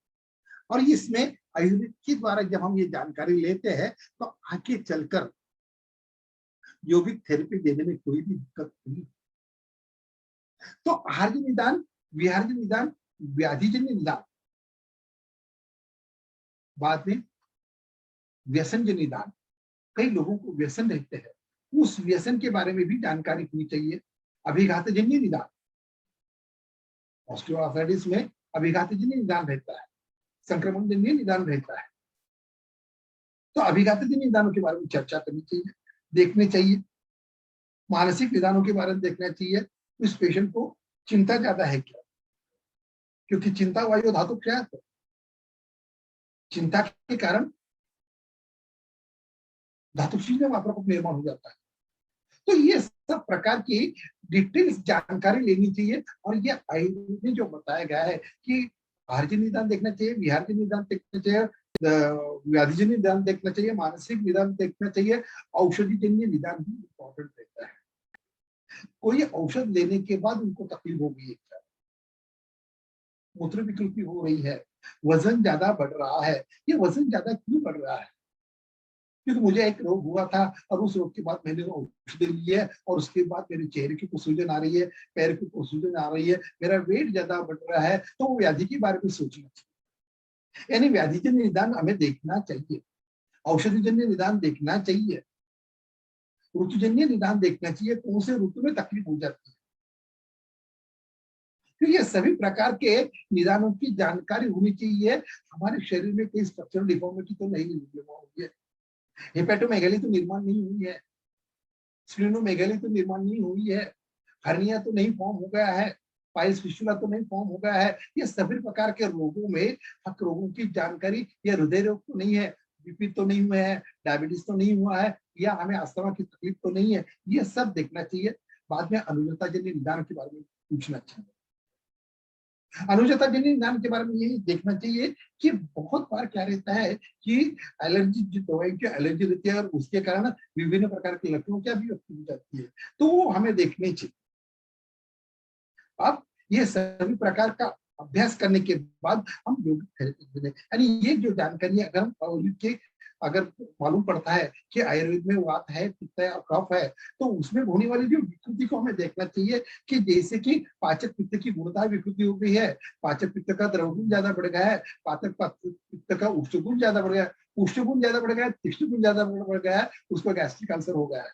और इसमें आयुर्वेद के द्वारा जब हम ये जानकारी लेते हैं तो आगे चलकर यौगिक थेरेपी देने में कोई भी दिक्कत नहीं। तो आहारजन्य निदान, विहारजन्य निदान, व्याधिजन्य निदान, बाद में व्यसनजन्य निदान। कई लोगों को व्यसन रहते हैं, उस व्यसन के बारे में भी जानकारी होनी चाहिए। अभिघातजन्य निदान, ऑस्टियोआर्थराइटिस में अभिघातजन्य निदान रहता है, संक्रमणजन्य निदान रहता है। तो अभिघातजन्य निदानों के बारे में चर्चा करनी चाहिए, देखने चाहिए। मानसिक निदानों के बारे में देखना चाहिए, इस पेशेंट को चिंता ज्यादा है क्या, क्योंकि चिंता वायु धातु क्या है, चिंता के कारण धातुशील में मात्रा निर्माण हो जाता है। तो ये सब प्रकार की डिटेल्स जानकारी लेनी चाहिए। और ये आयुर्वेद में जो बताया गया है कि आहारजन्य निदान देखना चाहिए, विहारजन्य निदान देखना चाहिए, व्याधिजन्य निदान देखना चाहिए, मानसिक निदान देखना चाहिए, औषधिजन्य निदान भी इम्पोर्टेंट रहता है। कोई औषध लेने के बाद उनको तकलीफ होगी, मूत्र विकृति हो रही है, वजन ज्यादा बढ़ रहा है, ये वजन ज्यादा क्यों बढ़ रहा है? क्योंकि मुझे एक रोग हुआ था और उस रोग के बाद मैंने औषधि ली है और उसके बाद मेरे चेहरे की सूजन आ रही है, पैर की सूजन आ रही है, मेरा वेट ज्यादा बढ़ रहा है, तो वो व्याधि के बारे में सोचना चाहिए। यानी व्याधिजन्य निदान हमें देखना चाहिए, औषधिजन्य निदान देखना चाहिए, ऋतुजन्य निदान देखना चाहिए, कौन से ऋतु में तकलीफ हो जाती है। तो ये सभी प्रकार के निदानों की जानकारी होनी चाहिए। हमारे शरीर में कोई स्ट्रक्चरल डिफॉर्मिटी तो नहीं हुई है, हेपेटोमेगाली तो निर्माण नहीं हुई है, स्प्लीनोमेगाली तो निर्माण नहीं हुई है, हर्निया तो नहीं फॉर्म हो गया है, पाइल्स फिस्टुला तो नहीं फॉर्म हो गया है। ये सभी प्रकार के रोगों में हक रोगों की जानकारी, या हृदय रोग तो नहीं है, बीपी तो नहीं हुआ है, डायबिटीज तो नहीं हुआ है, या हमें अस्थमा की तकलीफ तो नहीं है, ये सब देखना चाहिए। बाद में अनुजताजन्य निदान के बारे में पूछना चाहिए। अनुजताजन्य निदान के बारे में यही देखना चाहिए कि बहुत बार क्या रहता है कि एलर्जी, जो दवाई की एलर्जी रहती है और उसके कारण विभिन्न प्रकार के लक्षणों की अभिव्यक्ति हो जाती है, तो वो हमें देखने चाहिए। अब ये सभी प्रकार का अभ्यास करने के बाद हम यौगिक थेरेपी दें, यानी ये जो जानकारी अगर हम आयुर्वेद के अगर मालूम पड़ता है कि आयुर्वेद में वात है, पित्त है और कफ है, तो उसमें होने वाली जो विकृति को हमें देखना चाहिए कि जैसे कि पाचक पित्त की गुणता विकृति हो गई है, पाचक पित्त का द्रवगुण ज्यादा बढ़ गया है, पाचक पित्त का उष्णगुण ज्यादा बढ़ गया, उष्णगुण ज्यादा बढ़ गया, तीक्ष्णगुण ज्यादा बढ़ गया है, उसको गैस्ट्रिक अल्सर हो गया है,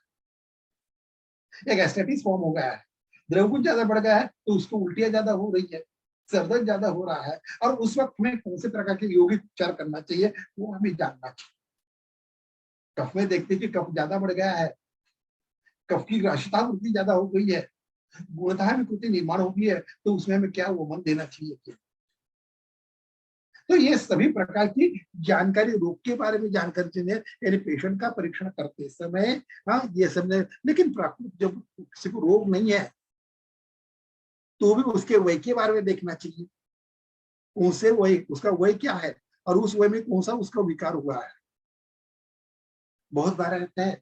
या गैस्ट्राइटिस फॉर्म हो गया है, द्रवगुण ज्यादा बढ़ गया है तो उसको उल्टियां ज्यादा हो रही है, सरदर्द ज्यादा हो रहा है, और उस वक्त हमें कौन से प्रकार के यौगिक उपचार करना चाहिए वो हमें जानना चाहिए। कफ में देखते कि कफ ज्यादा बढ़ गया है, कफ की ग्रासिता वृद्धि ज्यादा हो गई है, गुणतः विकृति निर्माण हो गई है, तो उसमें हमें क्या वमन देना चाहिए। तो ये सभी प्रकार की जानकारी रोग के बारे में जानकारी चाहिए, यानी पेशेंट का परीक्षण करते समय हाँ ये सब। लेकिन प्राकृतिक जब किसी को रोग नहीं है तो भी उसके वय के बारे में देखना चाहिए, उनसे वय, उसका वय क्या है और उस वय में कौन सा उसका विकार हुआ है। बहुत बार रहता है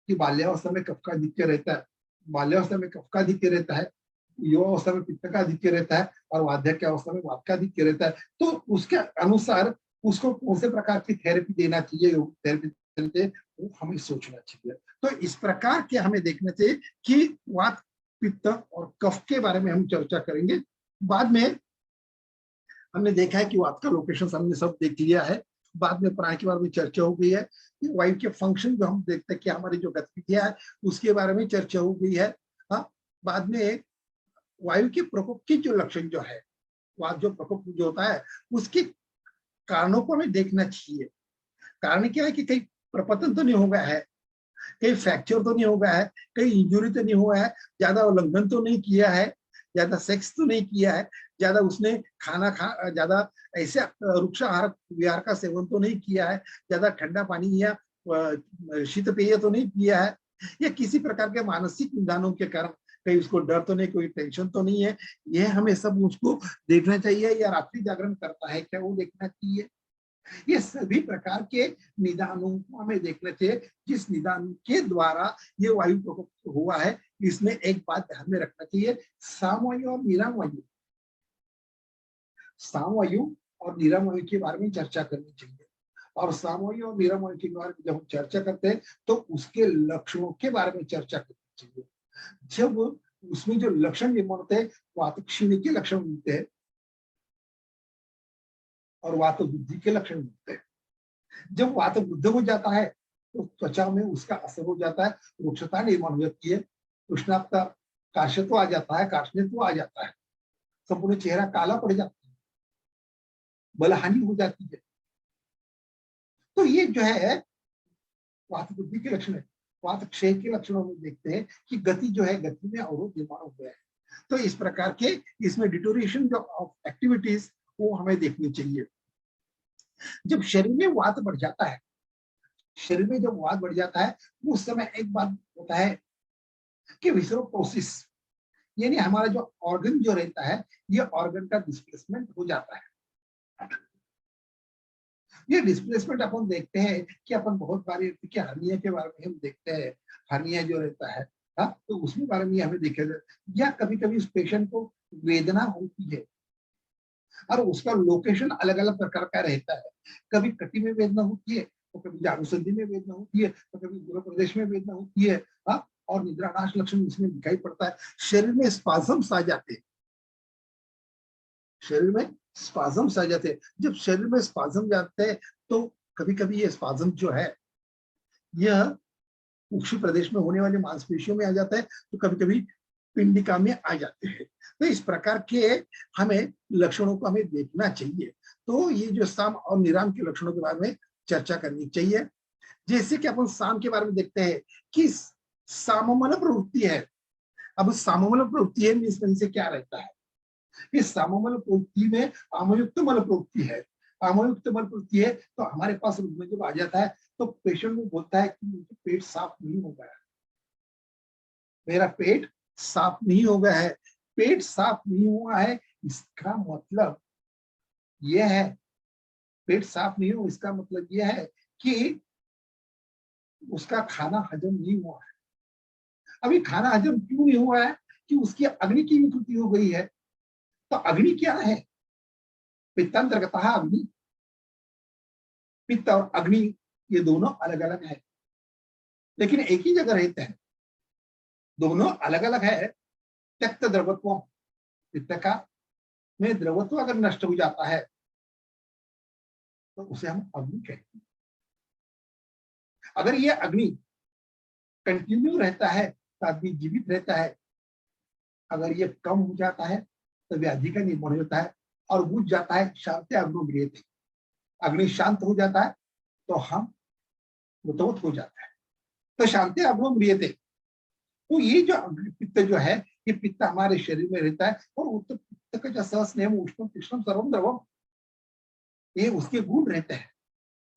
कि बाल्यावस्था में कफ का अधिक्य रहता है, बाल्यावस्था में कफ का अधिक्य रहता है, युवावस्था में पित्त का अधिक्य रहता है और वार्धक्य अवस्था में वात का अधिक्य रहता है। तो उसके अनुसार उसको कौन से प्रकार की थेरेपी देना चाहिए, थेरेपी वो हमें सोचना चाहिए। तो इस प्रकार के हमें देखना चाहिए कि वात, पित्त और कफ के बारे में हम चर्चा करेंगे। बाद में हमने देखा है कि वात का लोकेशन हमने सब देख लिया है, बाद में प्राण के बारे में चर्चा हो गई है कि वायु के फंक्शन जो हम देखते हैं कि हमारी जो गतिविधियां है उसके बारे में चर्चा हो गई है। हाँ, बाद में वायु के प्रकोप की जो लक्षण जो है, वात जो प्रकोप जो होता है उसके कारणों को हमें देखना चाहिए। कारण क्या है कि कहीं प्रपतन तो नहीं हो गया है, कहीं फ्रैक्चर तो नहीं हो गया है, कहीं इंजुरी तो नहीं हुआ है, ज्यादा उल्लंघन तो नहीं किया है, ज्यादा सेक्स तो नहीं किया है, ज्यादा उसने ज्यादा ऐसे रुक्ष आहार विहार का सेवन तो नहीं किया है, ज्यादा ठंडा पानी या शीत पेय तो नहीं पिया है, या किसी प्रकार के मानसिक निदानों के कारण कहीं उसको डर तो नहीं, कोई टेंशन तो नहीं है, यह हमें सब उसको देखना चाहिए। या रात्रि जागरण करता है क्या, वो देखना चाहिए। ये सभी प्रकार के निदानों को हमें देखना चाहिए, जिस निदान के द्वारा ये वायु प्रकोप हुआ है। इसमें एक बात ध्यान में रखना चाहिए, सामवायु और निरामवायु, सामवायु और निरामवायु के बारे में चर्चा करनी चाहिए। और सामवायु और निरामवायु के बारे में जब हम चर्चा करते हैं तो उसके लक्षणों के बारे में चर्चा करनी चाहिए। जब उसमें जो लक्षण निर्माण होते हैं वात क्षीण के लक्षण मिलते हैं और वात बुद्धि के लक्षण मिलते हैं। जब वात बुद्ध हो जाता है तो त्वचा में उसका असर हो जाता है, रुक्षता निर्माण हो जाती है, उष्णता, काशत्व आ जाता है, कार्ष्णत्व आ जाता है, संपूर्ण चेहरा काला पड़ जाता है, बलहानि हो जाती है। तो ये जो है वात बुद्धि के लक्षण है। वात क्षय के लक्षणों में देखते हैं कि गति जो है, गति में अवरोध निर्माण हो गया है। तो इस प्रकार के इसमें डिटोरेशन जो ऑफ एक्टिविटीज वो हमें देखनी चाहिए। जब शरीर में वात बढ़ जाता है, शरीर में जब वात बढ़ जाता है, उस समय एक बात होता है कि विसरोप्रोसिस, यानी हमारा जो ऑर्गन जो रहता है, ये ऑर्गन का डिस्प्लेसमेंट हो जाता है। ये डिस्प्लेसमेंट अपन देखते हैं कि अपन बहुत बार हर्निया के बारे में हम देखते हैं, हर्निया जो रहता है, हाँ, तो उसके बारे में हमें देखा जाए, या कभी कभी उस पेशेंट को वेदना होती है और उसका लोकेशन अलग अलग प्रकार का रहता है। कभी कटी में वेदना होती है, तो कभी जानुसंधि में वेदना होती है, तो कभी गुरु प्रदेश में वेदना होती है, हाँ, और निद्रानाश लक्षण इसमें दिखाई पड़ता है। शरीर में स्पाजम्स आ जाते हैं, शरीर में स्पाजम्स आ जाते हैं। जब शरीर में स्पाजम जाते हैं तो कभी कभी ये स्पाजम जो है यह कुक्षी प्रदेश में होने वाली मांसपेशियों में आ जाता है, तो कभी कभी पिंडिका में आ जाते हैं। तो इस प्रकार के हमें लक्षणों को हमें देखना चाहिए। तो ये जो साम और निराम के लक्षणों के बारे में चर्चा करनी चाहिए। जैसे कि अपन साम के बारे में देखते हैं कि साममल प्रवृत्ति है। अब साममल प्रवृत्ति है मीन्स से क्या रहता है, इस साममल प्रवृत्ति में आमयुक्त मल प्रवृत्ति है। आमयुक्त मल प्रवृत्ति है तो हमारे पास रुग्ण जब आ जाता है तो पेशेंट को बोलता है कि मुझे पेट साफ नहीं हो गया, मेरा पेट साफ नहीं हो गया है। पेट साफ नहीं हुआ है इसका मतलब यह है, पेट साफ नहीं हो इसका मतलब यह है कि उसका खाना हजम नहीं हुआ है। अभी खाना हजम क्यों नहीं हुआ है कि उसकी अग्नि की विकृति हो गई है। तो अग्नि क्या है, पित्तांतर्गत अग्नि, पित्त और अग्नि ये दोनों अलग अलग है लेकिन एक ही जगह रहते हैं, दोनों अलग अलग है। त्यक्त द्रवत्व, पित्त का में द्रवत्व अगर नष्ट हो जाता है तो उसे हम अग्नि कहते हैं। अगर ये अग्नि कंटिन्यू रहता है तो आदमी जीवित रहता है, अगर ये कम हो जाता है तो व्याधि का निर्माण होता है और बुझ जाता है। शांति अग्निग्रियते, अग्नि शांत हो जाता है तो हम मृतवत हो जाता है। तो शांति अग्निग्रियते, तो ये जो पित्त जो है ये पित्त हमारे शरीर में रहता है और उत्तर पित्त का जो सहस्नेह उष्णम तीक्ष्णम सर्वम द्रवम, ये उसके गुण रहते हैं।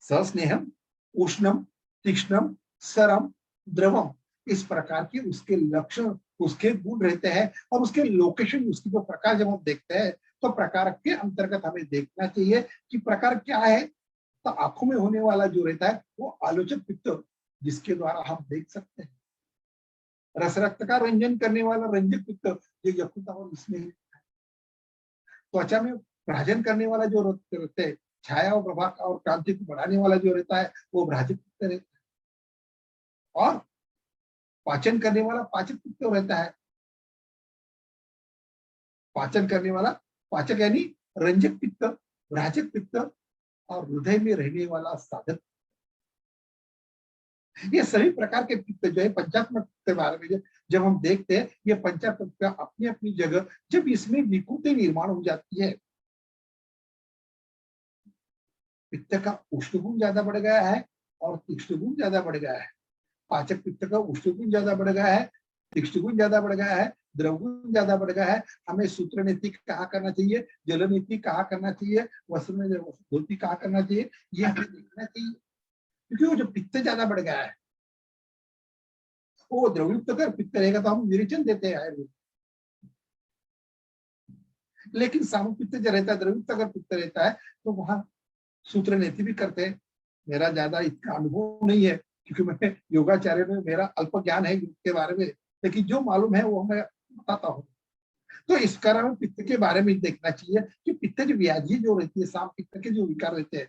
सहस्नेहम उष्णम तीक्ष्णम सरम द्रवम, इस प्रकार के उसके लक्षण उसके गुण रहते हैं और उसके लोकेशन उसकी जो प्रकार जब हम देखते हैं तो प्रकार के अंतर्गत हमें देखना चाहिए कि प्रकार क्या है। तो आंखों में होने वाला जो रहता है वो आलोचक पित्त, जिसके द्वारा हम देख सकते हैं। रस रक्त का रंजन करने वाला रंजक पित्त जो यकृत और इसमें, त्वचा में भ्राजन करने वाला जो रहते हैं, छाया और प्रभा और क्रांति को बढ़ाने वाला जो रहता है वो भ्राजक पित्त रहता है। और पाचन करने वाला पाचक पित्त रहता है, पाचन करने वाला पाचक यानी रंजक पित्त, भ्राजक पित्त और हृदय में रहने वाला साधक। ये सभी प्रकार के पित्त जो है पंचात्मक के बारे में जब हम देखते हैं, ये पंचात्मक अपनी अपनी जगह जब इसमें विकृति निर्माण हो जाती है, पित्त का उष्ण गुण ज्यादा बढ़ गया है और तीक्ष्ण गुण ज्यादा बढ़ गया है। पाचक पित्त का उष्ण गुण ज्यादा बढ़ गया है, तीक्ष्ण गुण ज्यादा बढ़ गया है, द्रव गुण ज्यादा बढ़ गया है। हमें सूत्र नीति कहाँ करना चाहिए, जल नीति कहाँ करना चाहिए, वस्त्र में धोती कहाँ करना चाहिए, ये हमें देखना चाहिए। क्योंकि वो जो पित्त ज्यादा बढ़ गया है वो द्रवयुक्त अगर पित्त रहेगा तो हम विरेचन देते हैं आयुर्वेद, लेकिन सामू पित्त जो रहता है द्रवयुक्त अगर पित्त रहता है तो वहां सूत्र नीति भी करते हैं। मेरा ज्यादा इसका अनुभव नहीं है क्योंकि मैं योगाचार्य में मेरा अल्प ज्ञान है योग के बारे में, लेकिन जो मालूम है वो मैं बताता हूँ। तो इस कारण पित्त के बारे में देखना चाहिए कि पित्त की व्याधि जो रहती है, साम पित्त के जो विकार रहते हैं,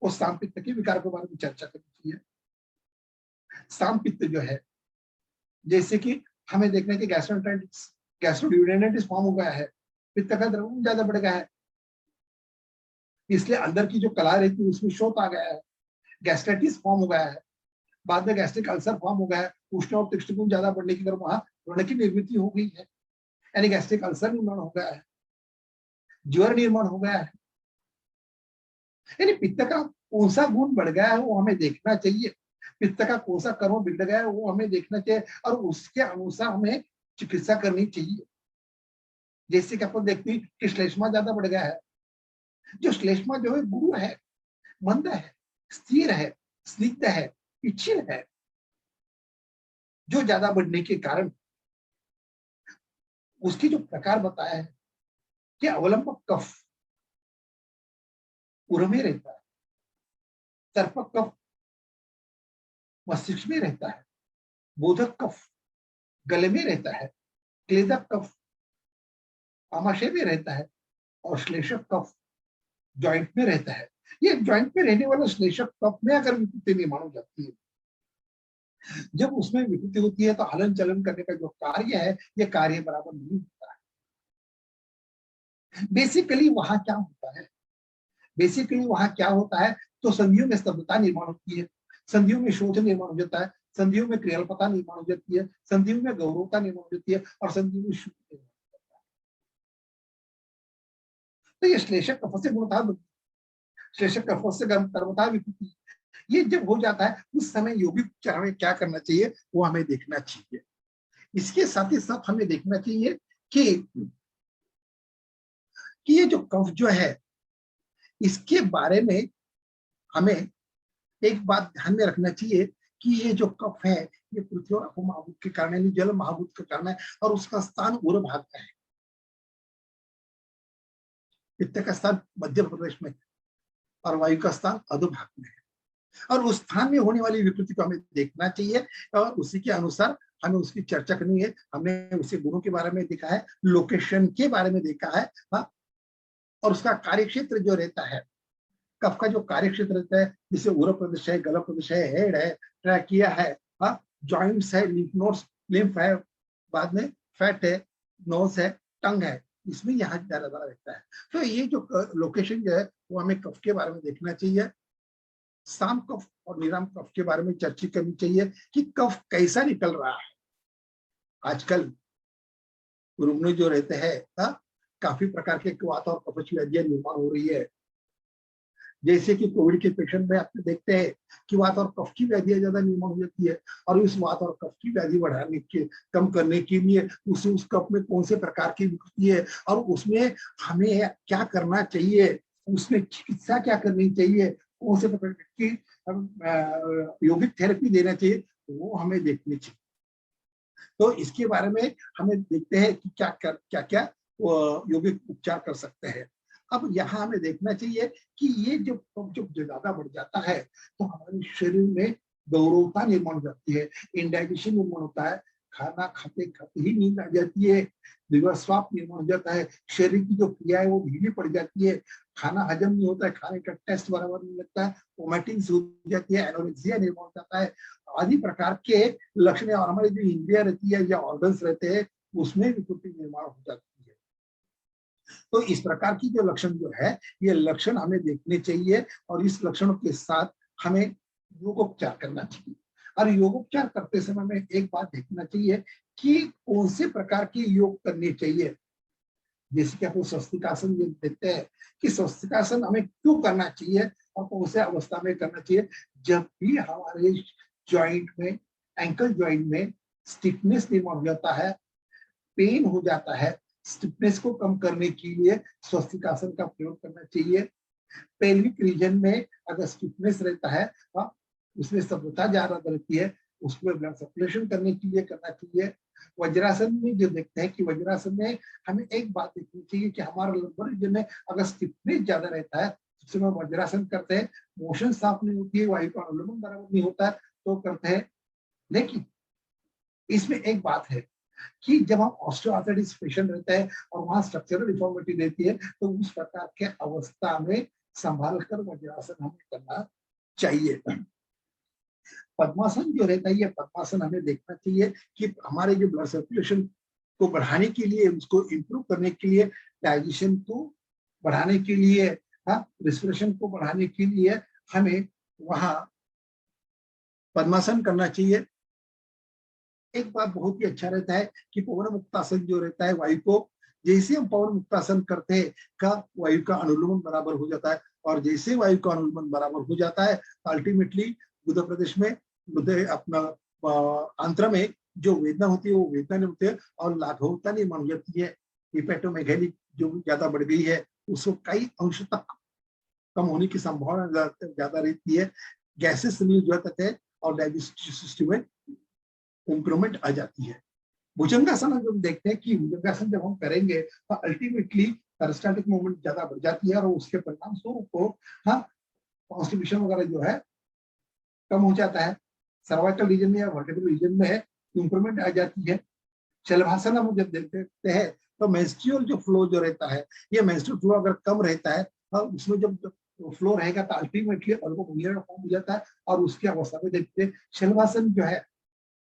उस साम पित्त के विकार के बारे में चर्चा करनी चाहिए। साम पित्त जो है जैसे कि हमें देखने के गैस्ट्रोएंटेराइटिस, गैस्ट्रोड्यूडेनाइटिस फॉर्म हो गया है, पित्त का द्रव्य ज्यादा बढ़ गया है, इसलिए अंदर की जो कला रहती है उसमें शोथ आ गया है, गैस्ट्राइटिस फॉर्म हो गया है, बाद में गैस्ट्रिक अल्सर फॉर्म हो गया है, उष्ण और तीक्ष्ण गुण ज्यादा बढ़ने की तरफ वहां व्रण की निर्मित हो गई है, यानी गैस्ट्रिक अल्सर निर्माण हो गया है, ज्वर निर्माण हो गया है। यानी पित्त का कौन सा गुण बढ़ गया है वो हमें देखना चाहिए, पित्त का कौन सा कर्म बिगड़ गया है वो हमें देखना चाहिए और उसके अनुसार हमें चिकित्सा करनी चाहिए। जैसे कि अपन देखते हैं कि श्लेष्मा ज्यादा बढ़ गया है, जो श्लेष्मा जो है गुरु है, मंद है, स्थिर है, स्निग्ध है, पिछिल है, जो ज्यादा बढ़ने के कारण उसकी जो प्रकार बताया है कि अवलंबक कफ उर में रहता है, तर्पक कफ मस्तिष्क में रहता है, बोधक कफ गले में रहता है, क्लेदक कफ आमाशय में रहता है और श्लेषक कफ जॉइंट में रहता है। ये जॉइंट में रहने वाला श्लेषक कफ में अगर विकृति निर्माण हो जाती है, जब उसमें विकृति होती है तो हलन चलन करने का जो कार्य है ये कार्य बराबर नहीं होता है। बेसिकली वहां क्या होता है, तो संधियों में स्तब्धता निर्माण होती है, संधियों में शोथ निर्माण हो जाता है, संधियों में क्रियाल्पता निर्माण हो जाती है, संधियों में गौरवता निर्माण हो जाती है और संधियों में शुद्ध निर्माण हो जाता है। तो ये श्लेषक कफ से गुणता, श्लेषक कफ से कर्मता विकृति, ये जब हो जाता है उस समय यौगिक उपचार में क्या करना चाहिए वो हमें देखना चाहिए। इसके साथ ही साथ हमें देखना चाहिए कि ये जो कफ जो है इसके बारे में हमें एक बात ध्यान में रखना चाहिए कि ये जो कफ है ये पृथ्वी और अप महाभूत के कारण यानी जल महाभूत के कारण है और उसका स्थान उर भाग का है, पित्त का स्थान मध्य प्रदेश में और वायु का स्थान अधोभाग में है और उस स्थान में होने वाली विकृति को हमें देखना चाहिए और उसी के अनुसार हमें उसकी चर्चा करनी है। हमने उसे गुणों के बारे में देखा है, लोकेशन के बारे में देखा है, हाँ, और उसका कार्यक्षेत्र जो रहता है, कफ का जो कार्यक्षेत्र रहता है जिसे उर प्रदेश है, गला प्रदेश है, हेड है, ट्रैकिया है, हाँ, जॉइंट्स है, लिम्फ नोड्स, लिम्फ है, बाद में फैट है, नोज है, टंग है, इसमें यहाँ ज्यादा रहता है। तो ये जो लोकेशन जो है वो हमें कफ के बारे में देखना चाहिए। साम कफ और निराम कफ के बारे में चर्चा करनी चाहिए कि कफ कैसा निकल रहा है। आजकल रुग्ण जो रहते हैं काफी प्रकार के वात और कफज व्याधियां निर्माण हो रही है, जैसे कि कोविड के पेशेंट में आप देखते हैं कि वात और कफ की व्याधियां ज्यादा निर्माण हो जाती है और इस वात और कफ की व्याधि बढ़ाने के कम करने के लिए उस कफ में कौन से प्रकार की विकृति है और उसमें हमें क्या करना चाहिए, उसमें चिकित्सा क्या करनी चाहिए, कौन से प्रकार की यौगिक थेरेपी देना चाहिए, वो हमें देखनी चाहिए। तो इसके बारे में हमें देखते हैं कि क्या यौगिक उपचार कर सकते हैं। अब यहाँ हमें देखना चाहिए कि ये जब ज्यादा बढ़ जाता है तो हमारे शरीर में गौरवता निर्माण हो जाती है, इंडाइजेशन निर्माण होता है, खाना खाते खाते ही नींद आ जाती है, दिवस्वाप निर्माण हो जाता है, शरीर की जो क्रिया है वो ढीली पड़ जाती है, खाना हजम नहीं होता है, खाने का टेस्ट बराबर नहीं लगता है, वोमिटिंग हो जाती है, एनोरेक्सिया निर्माण हो जाता है, आदि प्रकार के लक्षण और हमारी जो इंद्रिया रहती है या ऑर्गन्स रहते हैं उसमें विकृति निर्माण हो जाती है। तो इस प्रकार की जो लक्षण जो है ये लक्षण हमें देखने चाहिए और इस लक्षणों के साथ हमें योगोपचार करना चाहिए। और योगोपचार करते समय में एक बात देखना चाहिए कि कौन से प्रकार के योग करने चाहिए। जैसे कि आप स्वस्तिकासन देखते हैं कि स्वस्तिकासन हमें क्यों करना चाहिए और कौन से अवस्था में करना चाहिए। जब भी हमारे जॉइंट में, एंकल जॉइंट में स्टिफनेस निर्माण हो जाता है, पेन हो जाता है, स्टिफनेस को कम करने के लिए स्वस्तिकासन का प्रयोग करना चाहिए। पेल्विक रीजन में अगर स्टिफनेस रहता है उसमें स्तब्धता ज्यादा रहती है, उसमें ब्लड सर्कुलेशन करने के लिए करना चाहिए। वज्रासन में जो देखते हैं कि वज्रासन में हमें एक बात देखनी चाहिए कि हमारा लंबर रीजन में अगर स्टिफनेस ज्यादा रहता है तो हम वज्रासन करते हैं, मोशन साफ नहीं होती है, वायु का अनुलोमन बराबर नहीं होता है तो करते हैं। लेकिन इसमें एक बात है कि जब हम ऑस्टियोआर्थराइटिस पेशेंट रहते हैं और वहां स्ट्रक्चरल डिफॉर्मिटी रहती है तो उस प्रकार के अवस्था में संभाल कर वज्रासन हमें करना चाहिए। पद्मासन जो रहता है ये पद्मासन हमें देखना चाहिए कि हमारे जो ब्लड सर्कुलेशन को बढ़ाने के लिए, उसको इम्प्रूव करने के लिए, डाइजेशन को बढ़ाने के लिए, रेस्पिरेशन को बढ़ाने के लिए हमें वहां पद्मासन करना चाहिए। एक बात बहुत ही अच्छा रहता है कि पवन मुक्तासन जो रहता है, वायु को जैसे हम पवन मुक्तासन करते हैं का वायु का अनुलोमन बराबर हो जाता है और जैसे वायु का अनुलोमन बराबर हो जाता है अल्टीमेटली बुध प्रदेश में अपना आंत्र में जो वेदना होती है वो वेदना नहीं होती है और लाघवता निर्माण हो जाती है। हिपैटोमेगाली जो ज्यादा बढ़ गई है उसको कई अंश तक कम होने की संभावना ज्यादा रहती है। गैसेस रिलीज है और डाइजेस्टिव सिस्टम में इंप्रूवमेंट आ जाती है। भुजंगासन जब हम देखते हैं कि भुजंगासन जब हम करेंगे तो अल्टीमेटली पेरिस्टाल्टिक मूवमेंट ज्यादा बढ़ जाती है और उसके परिणाम स्वरूप हाँ कॉन्स्टिपेशन वगैरह जो है कम हो जाता है। सर्वाइकल रीजन में या वर्टिब्रल रीजन में इंप्रूवमेंट आ जाती है। शलभासन हम जब देखते हैं तो मेंस्ट्रुअल जो फ्लो जो रहता है, ये मेंस्ट्रुअल फ्लो अगर कम रहता है और उसमें जब फ्लो रहेगा तो अल्टीमेटली अल्बोमिनियन फॉर्म हो जाता है और उसकी अवस्था में देखते हैं। शलभासन जो है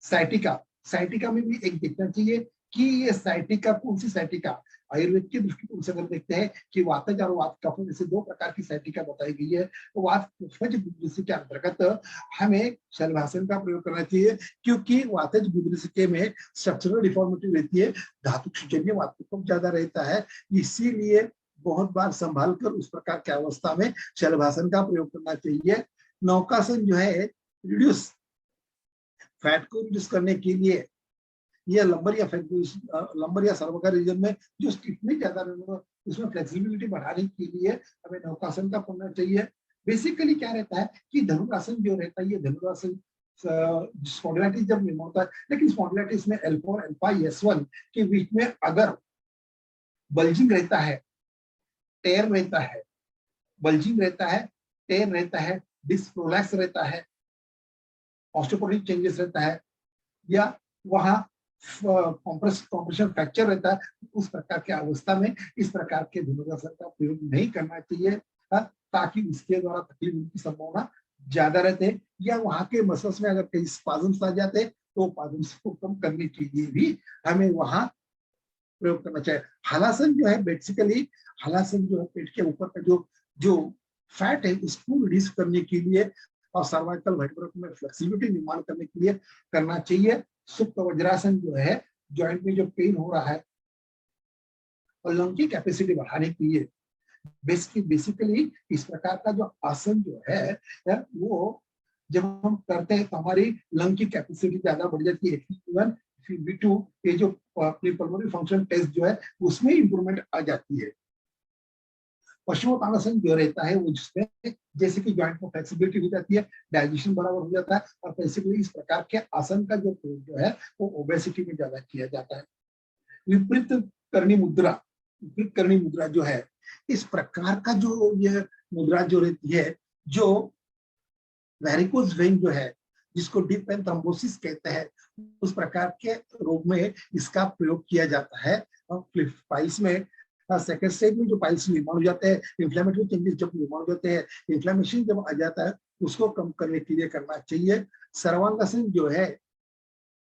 साइटिका में भी एक देखना चाहिए कि ये साइटिका कौन सी साइटिका, आयुर्वेद के दृष्टिकोण से अगर देखते हैं कि वातज और वात कफ में से दो प्रकार की साइटिका बताई गई है, तो वात कफज गुदृष्टि के अंतर्गत हमें शलभासन का प्रयोग करना चाहिए क्योंकि वातज गुदृष्टि में स्ट्रक्चरल डिफॉर्मिटी रहती है, धातु जन्य वात कफ ज्यादा रहता है, इसीलिए बहुत बार संभाल कर उस प्रकार की अवस्था में शलभासन का प्रयोग करना चाहिए। नौकासन जो है रिड्यूस फैट को रिड्यूस करने के लिए या लंबर या सर्वाइकल रीजन में जो स्टिफनेस ज्यादा उसमें फ्लेक्सिबिलिटी बढ़ाने के लिए हमें नौकासन का करना चाहिए। बेसिकली क्या रहता है कि धनुरासन जो रहता है, ये धनुरासन स्पॉन्डिलाइटिस जब निर्माण होता है, लेकिन स्पॉन्डिलाइटिस में L4 L5 S1 के बीच में अगर बल्जिंग रहता है, टेयर रहता है, बल्जिंग रहता है, टेयर रहता है, डिस्क प्रोलैप्स रहता है, ऑस्टियोपोरोटिक चेंजेस रहता है या वहां कॉम्प्रेशन फ्रैक्चर रहता है, उस प्रकार की अवस्था में इस प्रकार के धनुरासन का प्रयोग नहीं करना चाहिए ताकि इसके द्वारा तकलीफ होने की संभावना ज्यादा रहते हैं। या वहां के मसल्स में अगर कई स्पाजम्स आ जाते तो स्पाजम्स को कम करने के लिए भी हमें वहां प्रयोग करना चाहिए। हलासन जो है बेसिकली हलासन जो है पेट के ऊपर का जो फैट है उसको रिड्यूस करने के लिए और सर्वाइकल वर्टिब्रल में फ्लेक्सिबिलिटी निर्माण करने के लिए करना चाहिए। सुप्त वज्रासन जो है जॉइंट में जो पेन हो रहा है और लंग की कैपेसिटी बढ़ाने के लिए बेसिकली इस प्रकार का जो आसन जो है वो जब हम करते हैं तो हमारी लंग की कैपेसिटी ज्यादा बढ़ जाती है। FeV2 ये जो पल्मोनरी फंक्शन टेस्ट जो है उसमें इंप्रूवमेंट आ जाती है। पश्चिमोत्तानासन जो रहता है वो जिसमें जैसे कि जॉइंट में फ्लेक्सिबिलिटी हो जाती है, डाइजेशन बराबर हो जाता है और बेसिकली इस प्रकार के आसन का जो प्रयोग जो है वो ओबेसिटी में ज्यादा किया जाता है। विपरीत करनी मुद्रा जो है इस प्रकार का जो ये मुद्रा जो रहती है, जो वेरिकोज वेन जो है जिसको डीप वेन थ्रोम्बोसिस कहते हैं, उस प्रकार के रोग में इसका प्रयोग किया जाता है। और पाइल्स में सेकेंड स्टेज में जो पाइल्स निर्माण हो जाते हैं, इंफ्लेमेटरी चेंजेस जब निर्माण हो जाते हैं, इंफ्लेमेशन जब आ जाता है उसको कम करने के लिए करना चाहिए। सर्वांगासन जो है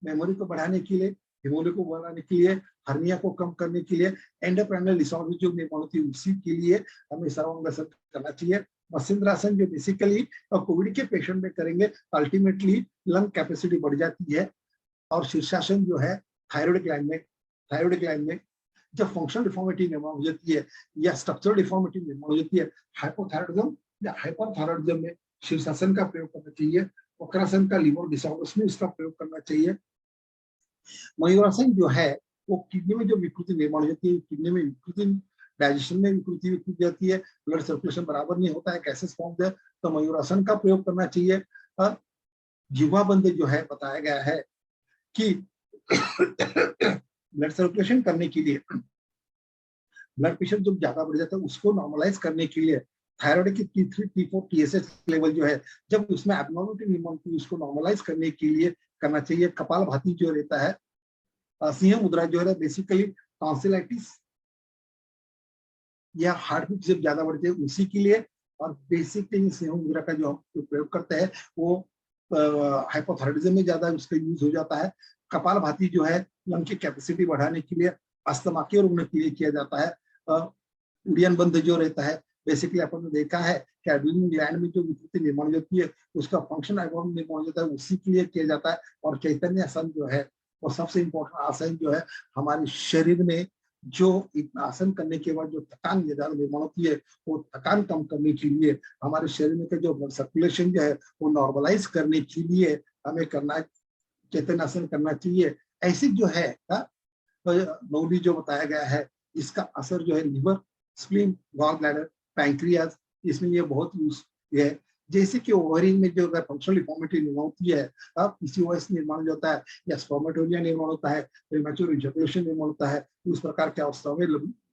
मेमोरी को बढ़ाने के लिए, हिमोग्लोबिन को बढ़ाने के लिए, हर्निया को कम करने के लिए, एंडोक्राइनल डिसऑर्डर जो निर्माण होती है उसी के लिए हमें सर्वांगासन करना चाहिए। मत्स्येंद्रासन जो बेसिकली कोविड के पेशेंट में करेंगे अल्टीमेटली लंग कैपेसिटी बढ़ जाती है। और शीर्षासन जो है थायराइड ग्लैंड में जब फंक्शनल डिफॉर्मिटी निर्माण हो जाती है या स्ट्रक्चरल डिफॉर्मिटी निर्माण हो जाती है, हाइपोथायराइडिज्म या हाइपरथायराइडिज्म में शीर्षासन का प्रयोग करना चाहिए। वक्रासन का लिवर डिसऑर्डर्स में इसका प्रयोग करना चाहिए। मयूरासन जो है वो किडनी में जो विकृति निर्माण हो जाती है, किडनी में विकृति, डाइजेशन में विकृति जाती है, ब्लड सर्कुलेशन बराबर नहीं होता है, गैसेस फॉर्म है, तो मयूरासन का प्रयोग करना चाहिए। और जिह्वा बंद जो है बताया गया है कि ब्लड सर्कुलेशन करने के लिए, ब्लड प्रेशर जब ज्यादा बढ़ जाता है उसको नॉर्मलाइज करने के लिए थायराइड की T3 T4 TSH लेवल जो है जब उसमें एब्नॉर्मलिटी निर्माण की उसको नॉर्मलाइज करने के लिए करना चाहिए। कपालभाति जो रहता है, सिंह मुद्रा जो है बेसिकली टॉन्सिलाइटिस या हार्ट बीट जब ज्यादा बढ़ती है उसी के लिए। और बेसिकली सिंह मुद्रा का जो हम प्रयोग करते हैं वो हाइपोथायराइडिज्म में ज्यादा उसका यूज हो जाता है। कपालभाति जो है लंग की कैपेसिटी बढ़ाने के लिए, अस्थमा के रोग के लिए किया जाता है। उड़ियन बंद जो रहता है बेसिकली अपन ने देखा है कि एड्रेनल ग्लैंड में जो विकृति निर्माण होती है उसका फंक्शन निर्माण हो जाता है, उसी के लिए किया जाता है। और चैतन्य आसन जो है वो सबसे इम्पोर्टेंट आसन जो है हमारे शरीर में जो इतना आसन करने के बाद जो थकान ज्यादा निर्माण होती है वो थकान कम करने के लिए, हमारे शरीर में जो ब्लड सर्कुलेशन जो है वो नॉर्मलाइज करने के लिए हमें करना, चैतन्य आसन करना चाहिए। ऐसे जो है नौली जो बताया गया है इसका असर जो है liver, spleen, gall bladder, pancreas, इसमें ये बहुत यूज है। जैसे कि ओवरी में जो अगर फंक्शनल डिफॉर्मिटी निर्माण होती है, पीसीओएस निर्माण जो होता है या स्पर्मेटोरिया निर्माण होता है, प्रीमैच्योर इजैकुलेशन निर्माण होता है, उस प्रकार के अवस्थाओं में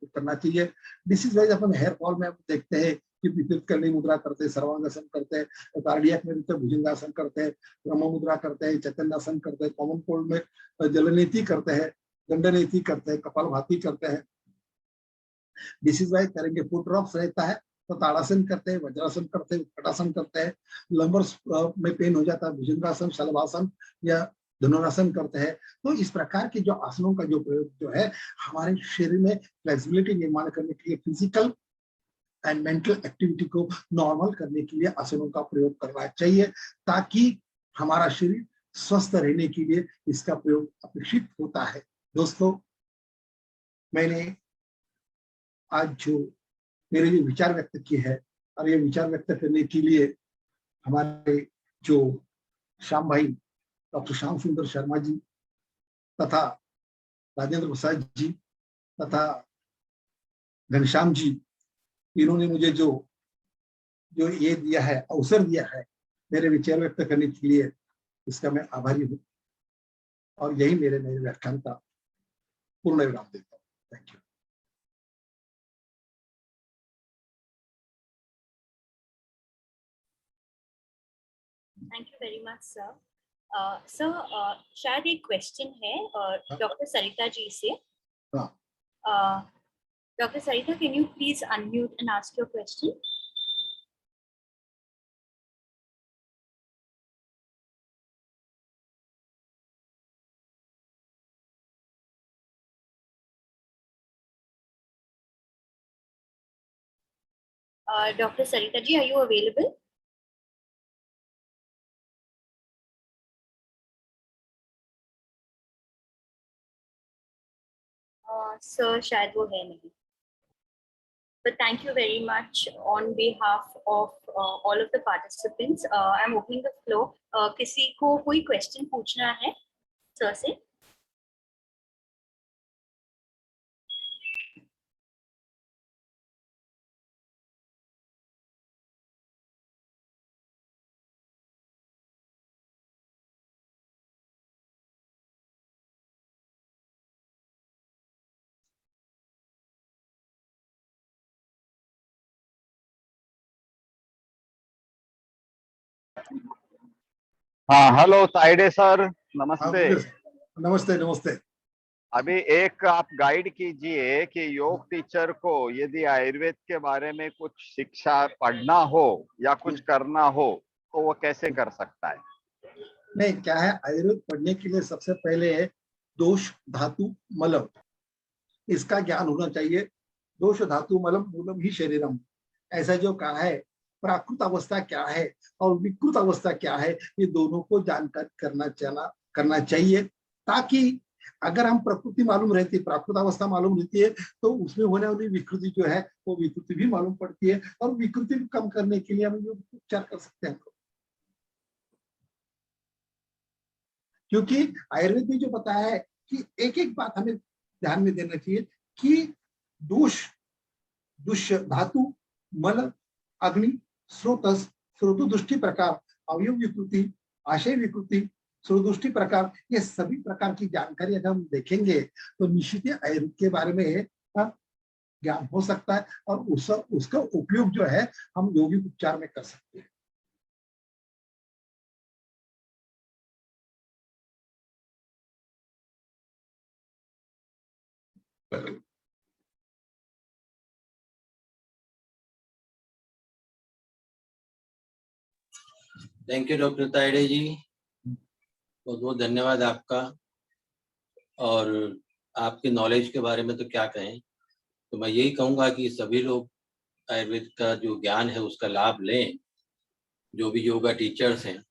करना चाहिए। डिसीज वाइज अपन हेयर फॉल में देखते हैं कि विद्युत करणी मुद्रा करते हैं, सर्वांगासन करते हैं, कार्डियक में भुजंगासन करते हैं, ब्रह्म मुद्रा करते हैं, चैतन्यासन करते हैं, कॉमन कोल्ड में जलनेति करते हैं, दंडनेति करते हैं, कपालभाति करते हैं। डिसीज वाइज करेंगे, फुट ड्रॉप्स रहता है तो ताड़ासन करते हैं, वज्रासन करते हैं, उत्कटासन करते हैं, लंबर्स में पेन हो जाता है, भुजंगासन, शलभासन या धनुरासन करते हैं। तो इस प्रकार के जो आसनों का जो प्रयोग जो है हमारे शरीर में फ्लेक्सिबिलिटी निर्माण करने के लिए, फिजिकल एंड मेंटल एक्टिविटी को नॉर्मल करने के लिए आसनों का प्रयोग करना चाहिए, ताकि हमारा शरीर स्वस्थ रहने के लिए इसका प्रयोग अपेक्षित होता है। दोस्तों, मैंने आज जो मेरे जो विचार व्यक्त किए हैं, और ये विचार व्यक्त करने के लिए हमारे जो श्याम भाई डॉक्टर श्याम सुंदर शर्मा जी तथा राजेंद्र प्रसाद जी तथा घनश्याम जी, इन्होंने मुझे जो ये दिया है, अवसर दिया है मेरे विचार व्यक्त करने के लिए, इसका मैं आभारी हूँ। और यही मेरे व्याख्यान का पूर्ण विराम देता हूँ। Thank you. Thank you very much sir. Sir, शायद एक क्वेश्चन है डॉक्टर सरिता जी से। Doctor Sarita, can you please unmute and ask your question? Dr. Sarita ji, are you available? Sir, शायद वो है नहीं. But thank you very much on behalf of all of the participants. I'm opening the floor. किसी को कोई question पूछना है sir से? हाँ, हेलो ताइडे सर, नमस्ते। नमस्ते नमस्ते। अभी एक आप गाइड कीजिए कि योग टीचर को यदि आयुर्वेद के बारे में कुछ शिक्षा पढ़ना हो या कुछ करना हो तो वो कैसे कर सकता है? नहीं, क्या है, आयुर्वेद पढ़ने के लिए सबसे पहले है दोष धातु मलम, इसका ज्ञान होना चाहिए। दोष धातु मलम मूलम ही शरीरम, ऐसा जो कहा है, प्राकृत अवस्था क्या है और विकृत अवस्था क्या है, ये दोनों को जानकारी करना चाहिए, ताकि अगर हम प्रकृति मालूम रहती, प्राकृत अवस्था मालूम रहती है, तो उसमें होने वाली विकृति जो है वो विकृति भी मालूम पड़ती है, और विकृति को कम करने के लिए हम योग उपचार कर सकते हैं। क्योंकि आयुर्वेद में जो बताया है कि एक एक बात हमें ध्यान में देना चाहिए कि दुष्य धातु मल अग्नि स्रोतस स्रोतुदृष्टि प्रकार अवयव विकृति आशय विकृति स्रोतुदृष्टि प्रकार, ये सभी प्रकार की जानकारी अगर हम देखेंगे तो निश्चित ही आयुर्वेद के बारे में ज्ञान हो सकता है, और उसका उपयोग जो है हम यौगिक उपचार में कर सकते हैं। थैंक यू डॉक्टर ताइडे जी, बहुत बहुत धन्यवाद आपका। और आपके नॉलेज के बारे में तो क्या कहें, तो मैं यही कहूँगा कि सभी लोग आयुर्वेद का जो ज्ञान है उसका लाभ लें, जो भी योगा टीचर्स हैं,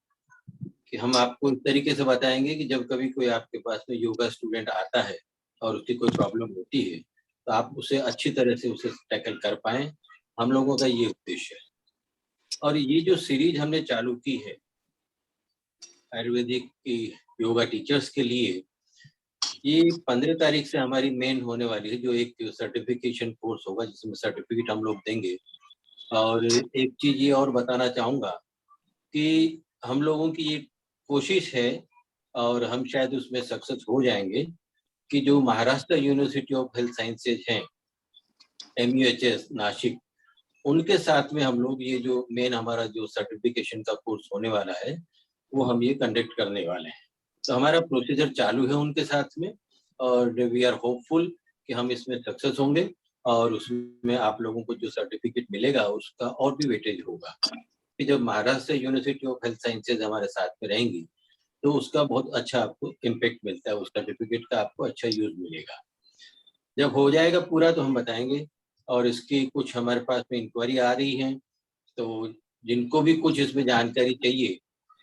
कि हम आपको इस तरीके से बताएंगे कि जब कभी कोई आपके पास में योगा स्टूडेंट आता है और उसकी कोई प्रॉब्लम होती है तो आप उसे अच्छी तरह से उसे टैकल कर पाएं। हम लोगों का ये उद्देश्य है। और ये जो सीरीज हमने चालू की है आयुर्वेदिक की योगा टीचर्स के लिए, ये 15 तारीख से हमारी मेन होने वाली है, जो एक सर्टिफिकेशन कोर्स होगा जिसमें सर्टिफिकेट हम लोग देंगे। और एक चीज ये और बताना चाहूँगा कि हम लोगों की ये कोशिश है और हम शायद उसमें सक्सेस हो जाएंगे कि जो Maharashtra university of health sciences हैं, MUHS नासिक, उनके साथ में हम लोग ये जो मेन हमारा जो सर्टिफिकेशन का कोर्स होने वाला है, वो हम ये कंडक्ट करने वाले हैं। तो हमारा प्रोसीजर चालू है उनके साथ में और वी आर होपफुल कि हम इसमें सक्सेस होंगे और उसमें आप लोगों को जो सर्टिफिकेट मिलेगा उसका और भी वेटेज होगा। कि जब Maharashtra university of health sciences हमारे साथ में रहेंगी तो उसका बहुत अच्छा आपको इम्पैक्ट मिलता है, उस सर्टिफिकेट का आपको अच्छा यूज मिलेगा। जब हो जाएगा पूरा तो हम बताएंगे। और इसकी कुछ हमारे पास में इंक्वायरी आ रही है, तो जिनको भी कुछ इसमें जानकारी चाहिए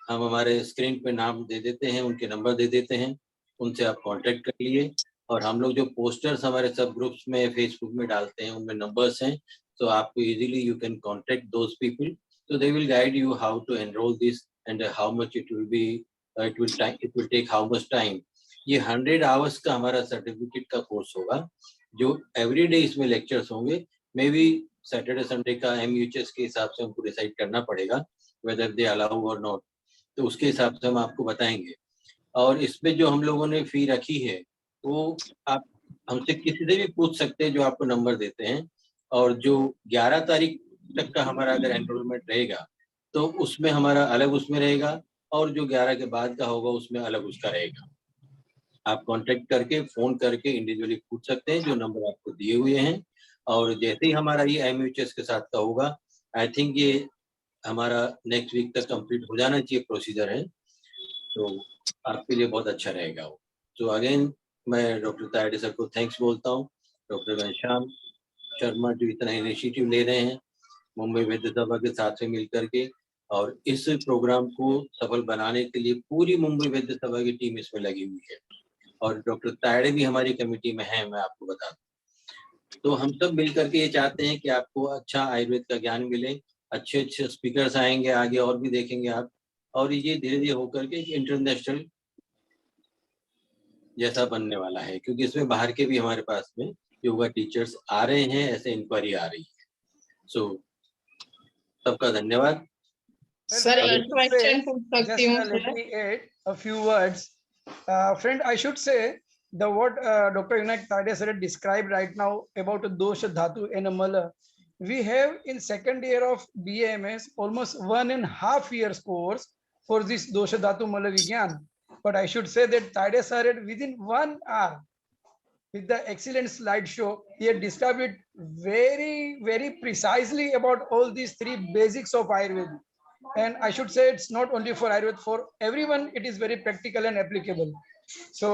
हम हमारे स्क्रीन पे नाम दे देते हैं, उनके नंबर दे देते हैं, उनसे आप कांटेक्ट कर लिए। और हम लोग जो पोस्टर्स हमारे सब ग्रुप्स में फेसबुक में डालते हैं उनमें नंबर्स हैं, तो आपको easily you can contact those people, so they will guide you how to enroll this and how much it will be, it will take how much time। ये 100 आवर्स का हमारा सर्टिफिकेट का कोर्स होगा जो every day इसमें lectures होंगे। May be Saturday Sunday का MUHS के हिसाब से हमको डिसाइड करना पड़ेगा वेदर दे अलाउ और नॉट, तो उसके हिसाब से हम आपको बताएंगे। और इसमें जो हम लोगों ने फी रखी है वो आप हमसे किसी से भी पूछ सकते हैं जो आपको नंबर देते हैं। और जो 11 तारीख तक का हमारा अगर एनरोलमेंट रहेगा तो उसमें हमारा अलग उसमें रहेगा और जो 11 के बाद का होगा उसमें अलग उसका रहेगा। आप कांटेक्ट करके फ़ोन करके इंडिविजुअली पूछ सकते हैं जो नंबर आपको दिए हुए हैं। और जैसे ही हमारा ये MUHS के साथ का होगा, आई थिंक ये हमारा नेक्स्ट वीक तक कंप्लीट हो जाना चाहिए प्रोसीजर है, तो आपके लिए बहुत अच्छा रहेगा वो। तो अगेन मैं डॉक्टर तायडे सर को थैंक्स बोलता हूँ, डॉक्टर घनश्याम शर्मा जो इतना इनिशिएटिव ले रहे हैं मुंबई वैद्य सभा के साथ में मिलकर के, और इस प्रोग्राम को सफल बनाने के लिए पूरी मुंबई वैद्य सभा की टीम इसमें लगी हुई है। और डॉक्टर तायडे भी हमारी कमेटी में है, मैं आपको बता दूं। तो हम सब मिलकर के ये चाहते हैं कि आपको अच्छा आयुर्वेद का ज्ञान मिले, अच्छे अच्छे स्पीकर्स आएंगे आगे और भी देखेंगे आप, और ये धीरे धीरे होकर के इंटरनेशनल जैसा बनने वाला है, क्योंकि इसमें बाहर के भी हमारे पास में योगा टीचर्स आ रहे हैं, ऐसे इंक्वायरी आ रही है। सो सबका धन्यवाद। सर एक क्वेश्चन पूछ सकती हूँ Let me add a few words. Friend, I should say the what Dr. Vinayak Tade sir described right now about dosha dhatu and mala. We have in second year of BAMS almost 1.5 years course for this dosha dhatu mala vigyan. But I should say that Tade sir had within 1 hour with the excellent slideshow, he had described it very, very precisely about all these three basics of Ayurveda. And I should say it's not only for Ayurveda, for everyone, it is very practical and applicable. So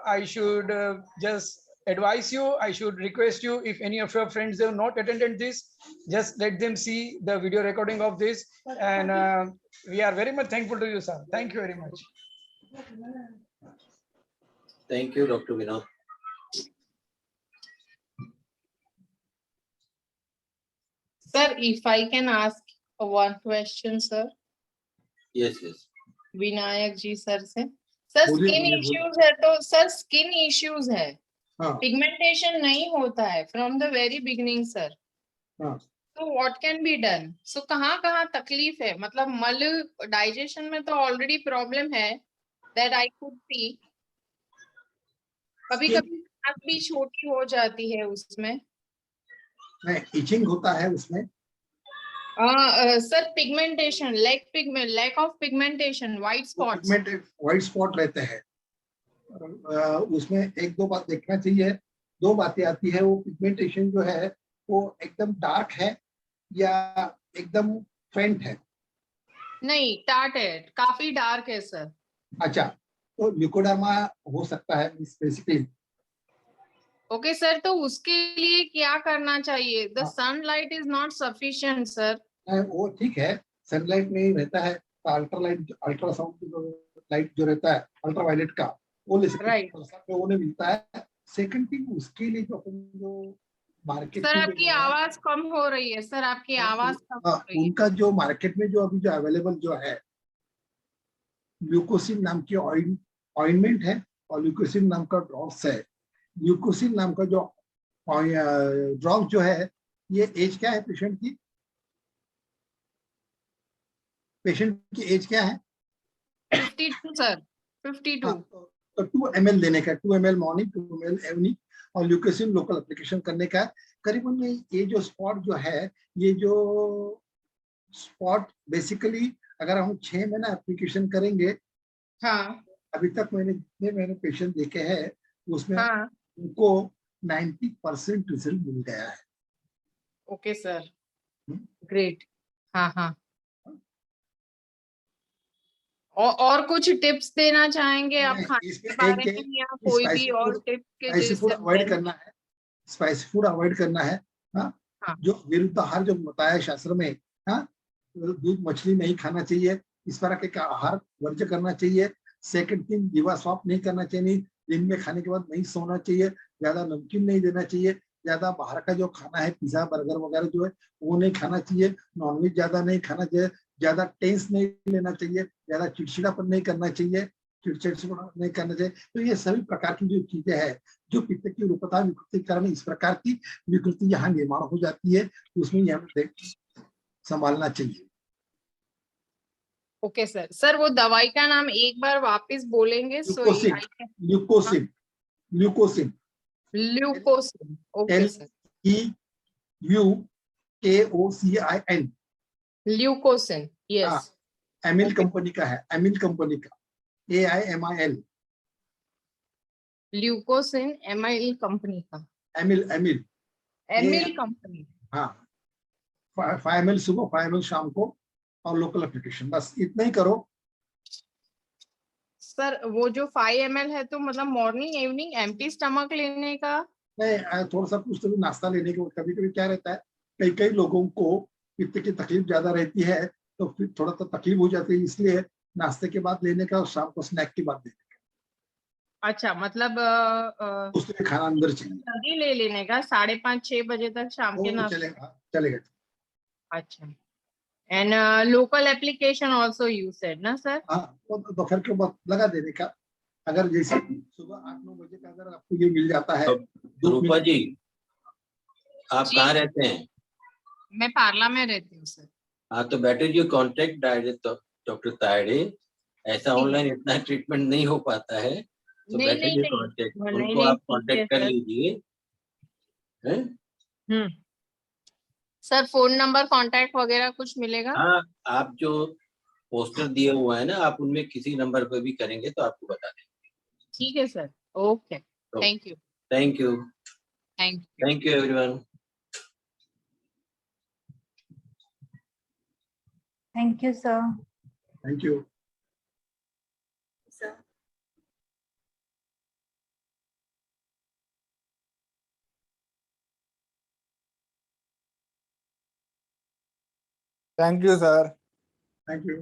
I should just advise you, I should request you, if any of your friends have not attended this, just let them see the video recording of this. And we are very much thankful to you, sir. Thank you very much. Thank you, Dr. Vinod. Sir, if I can ask one question, sir. Yes, yes. Vinayak ji sir से। Sir बोलिए, skin बोलिए, issues है तो sir skin issues है, हाँ pigmentation नहीं होता है from the very beginning sir. हाँ तो व्हाट कैन बी डन? सो कहाँ तकलीफ है? मतलब मल डाइजेशन में तो ऑलरेडी प्रॉब्लम है, दैट आई कुड सी। कभी कभी आंख भी छोटी हो जाती है उसमें। नहीं, इचिंग होता है उसमें। Sir pigmentation, lack of pigmentation, white spots. White spot रहते हैं, उसमें एक दो बात देखना चाहिए। दो बातें आती है, वो पिगमेंटेशन जो है वो एकदम डार्क है या एकदम फेंट है? नहीं, टार्ट है, काफी डार्क है सर। अच्छा, तो ल्यूकोडर्मा हो सकता है बेसिकली। ओके सर, तो उसके लिए क्या करना चाहिए? The sunlight is not sufficient sir. वो ठीक है, सनलाइट में ही रहता है, अल्ट्रासाउंड लाइट जो रहता है अल्ट्रावायलेट का, वो ले सकते हैं, वो नहीं मिलता है। सेकंड थिंग, उसके लिए जो मार्केट सर आपकी आवाज कम हो रही है सर, आपकी आवाज कम हो रही है। उनका जो मार्केट में जो अभी जो अवेलेबल जो है, ल्यूकोसिन नाम की ऑइंटमेंट है, और ल्यूकोसिन नाम का ड्रॉप्स है। ल्यूकोसिन नाम का जो ड्रॉप जो है, ये एज क्या है पेशेंट की? पेशेंट की एज क्या है? 52 सर, 52। हाँ, तो 2 ml देने का, 2 ml मॉर्निंग, 2 ml इवनिंग, और ल्यूकोसिन लोकल एप्लीकेशन करने का है। करीबन ये जो स्पॉट जो है, ये जो स्पॉट बेसिकली अगर हम 6 महीना एप्लीकेशन करेंगे, हाँ अभी तक मैंने जितने मैंने पेशेंट देखे हैं उसमें हाँ, उनको 90% रिजल्ट मिल गया है। ओके सर, हम्म। ग्रेट। हाँ हाँ, और कुछ टिप्स देना चाहेंगे आप नहीं, खाने इसमें के बारे एक में, या कोई भी स्पाइसी और फूड, टिप के स्पाइसी फूड जिससे अवॉइड करना है, स्पाइसी फूड अवॉइड करना है। हाँ, हाँ। जो विरुद्धाहार जो बताया है शास्त्र में, हाँ, दूध मछली नहीं खाना चाहिए, इस तरह के आहार वर्ज्य करना चाहिए। सेकंड थिंग, दिवा स्वाप नहीं करना चाहिए, दिन में खाने के बाद नहीं सोना चाहिए, ज्यादा नमकीन नहीं देना चाहिए, ज्यादा बाहर का जो खाना है पिज्जा बर्गर वगैरह जो है वो नहीं खाना चाहिए, नॉनवेज ज्यादा नहीं खाना चाहिए, ज्यादा टेंस नहीं लेना चाहिए, ज्यादा चिड़चिड़ापन नहीं करना चाहिए, चिड़चिड़ापन नहीं करना चाहिए। तो ये सभी प्रकार की जो चीजें हैं, जो पित्त की रूपता विकृति के कारण इस प्रकार की विकृति यहाँ निर्माण हो जाती है, तो उसमें यह हमें संभालना चाहिए। Okay sir. सर वो दवाई का नाम एक बार वापस बोलेंगे? सो ल्यूकोसिन, ल्यूकोसिन, ल्यूकोसिन, ल्यूकोसिन, ओके सर, LEUKOCIN। ल्यूकोसिन, यस। हाँ, एमिल Okay. कंपनी का है, एमिल कंपनी का, AIMIL, ल्यूकोसिन एमआई कंपनी का, एमिल, एमिल, एमिल कंपनी। हाँ, 5 ml सुबह, 5 ml शाम को, और लोकल एप्लीकेशन, बस इतना ही करो। सर वो जो 5 ml है, तो मतलब मॉर्निंग इवनिंग एम्प्टी स्टमक लेने का? नहीं, थोड़ा सा कुछ तो भी नाश्ता लेने के, कभी कभी क्या रहता है, कई कई लोगों को पित्त की तकलीफ ज्यादा रहती है, तो फिर थोड़ा सा तकलीफ हो जाती है, इसलिए नाश्ते के बाद लेने का और शाम को स्नैक के बाद लेने अच्छा, मतलब का, उसमें खाना अंदर चाहिए। जल्दी ले लेने का 5:30-6 बजे तक शाम के वो नाश्ते? चलेगा, चलेगा। अच्छा, and local application also you said ना सर? हाँ, वो दोपहर के बाद लगा देने का। अगर जैसे सुबह 8-9 बजे का अगर आपको ये मिल जाता है, रूपा जी, आप जी। कहाँ रहते हैं? मैं पार्ला में रहती हूँ सर। हाँ, तो बेटर जो कांटेक्ट डॉक्टर तायड़े, ऐसा ठीक। ऑनलाइन इतना ट्रीटमेंट नहीं हो पाता है, तो नहीं बेटर नहीं जो नहीं, कांटेक्ट, नहीं उनको नहीं, आप ठीक है कांटेक्ट कर सर। लीजिए, हैं? सर फोन नंबर कांटेक्ट वगैरह कुछ मिलेगा? हाँ, आप जो पोस्टर दिए हुआ है ना, आप उनमें किसी नंबर पर भी करेंगे तो आपको बता देंगे। ठीक है सर, ओके, तो thank you, thank you, thank you. Thank you everyone. Thank you, sir. Thank you. So, Thank you, sir. Thank you.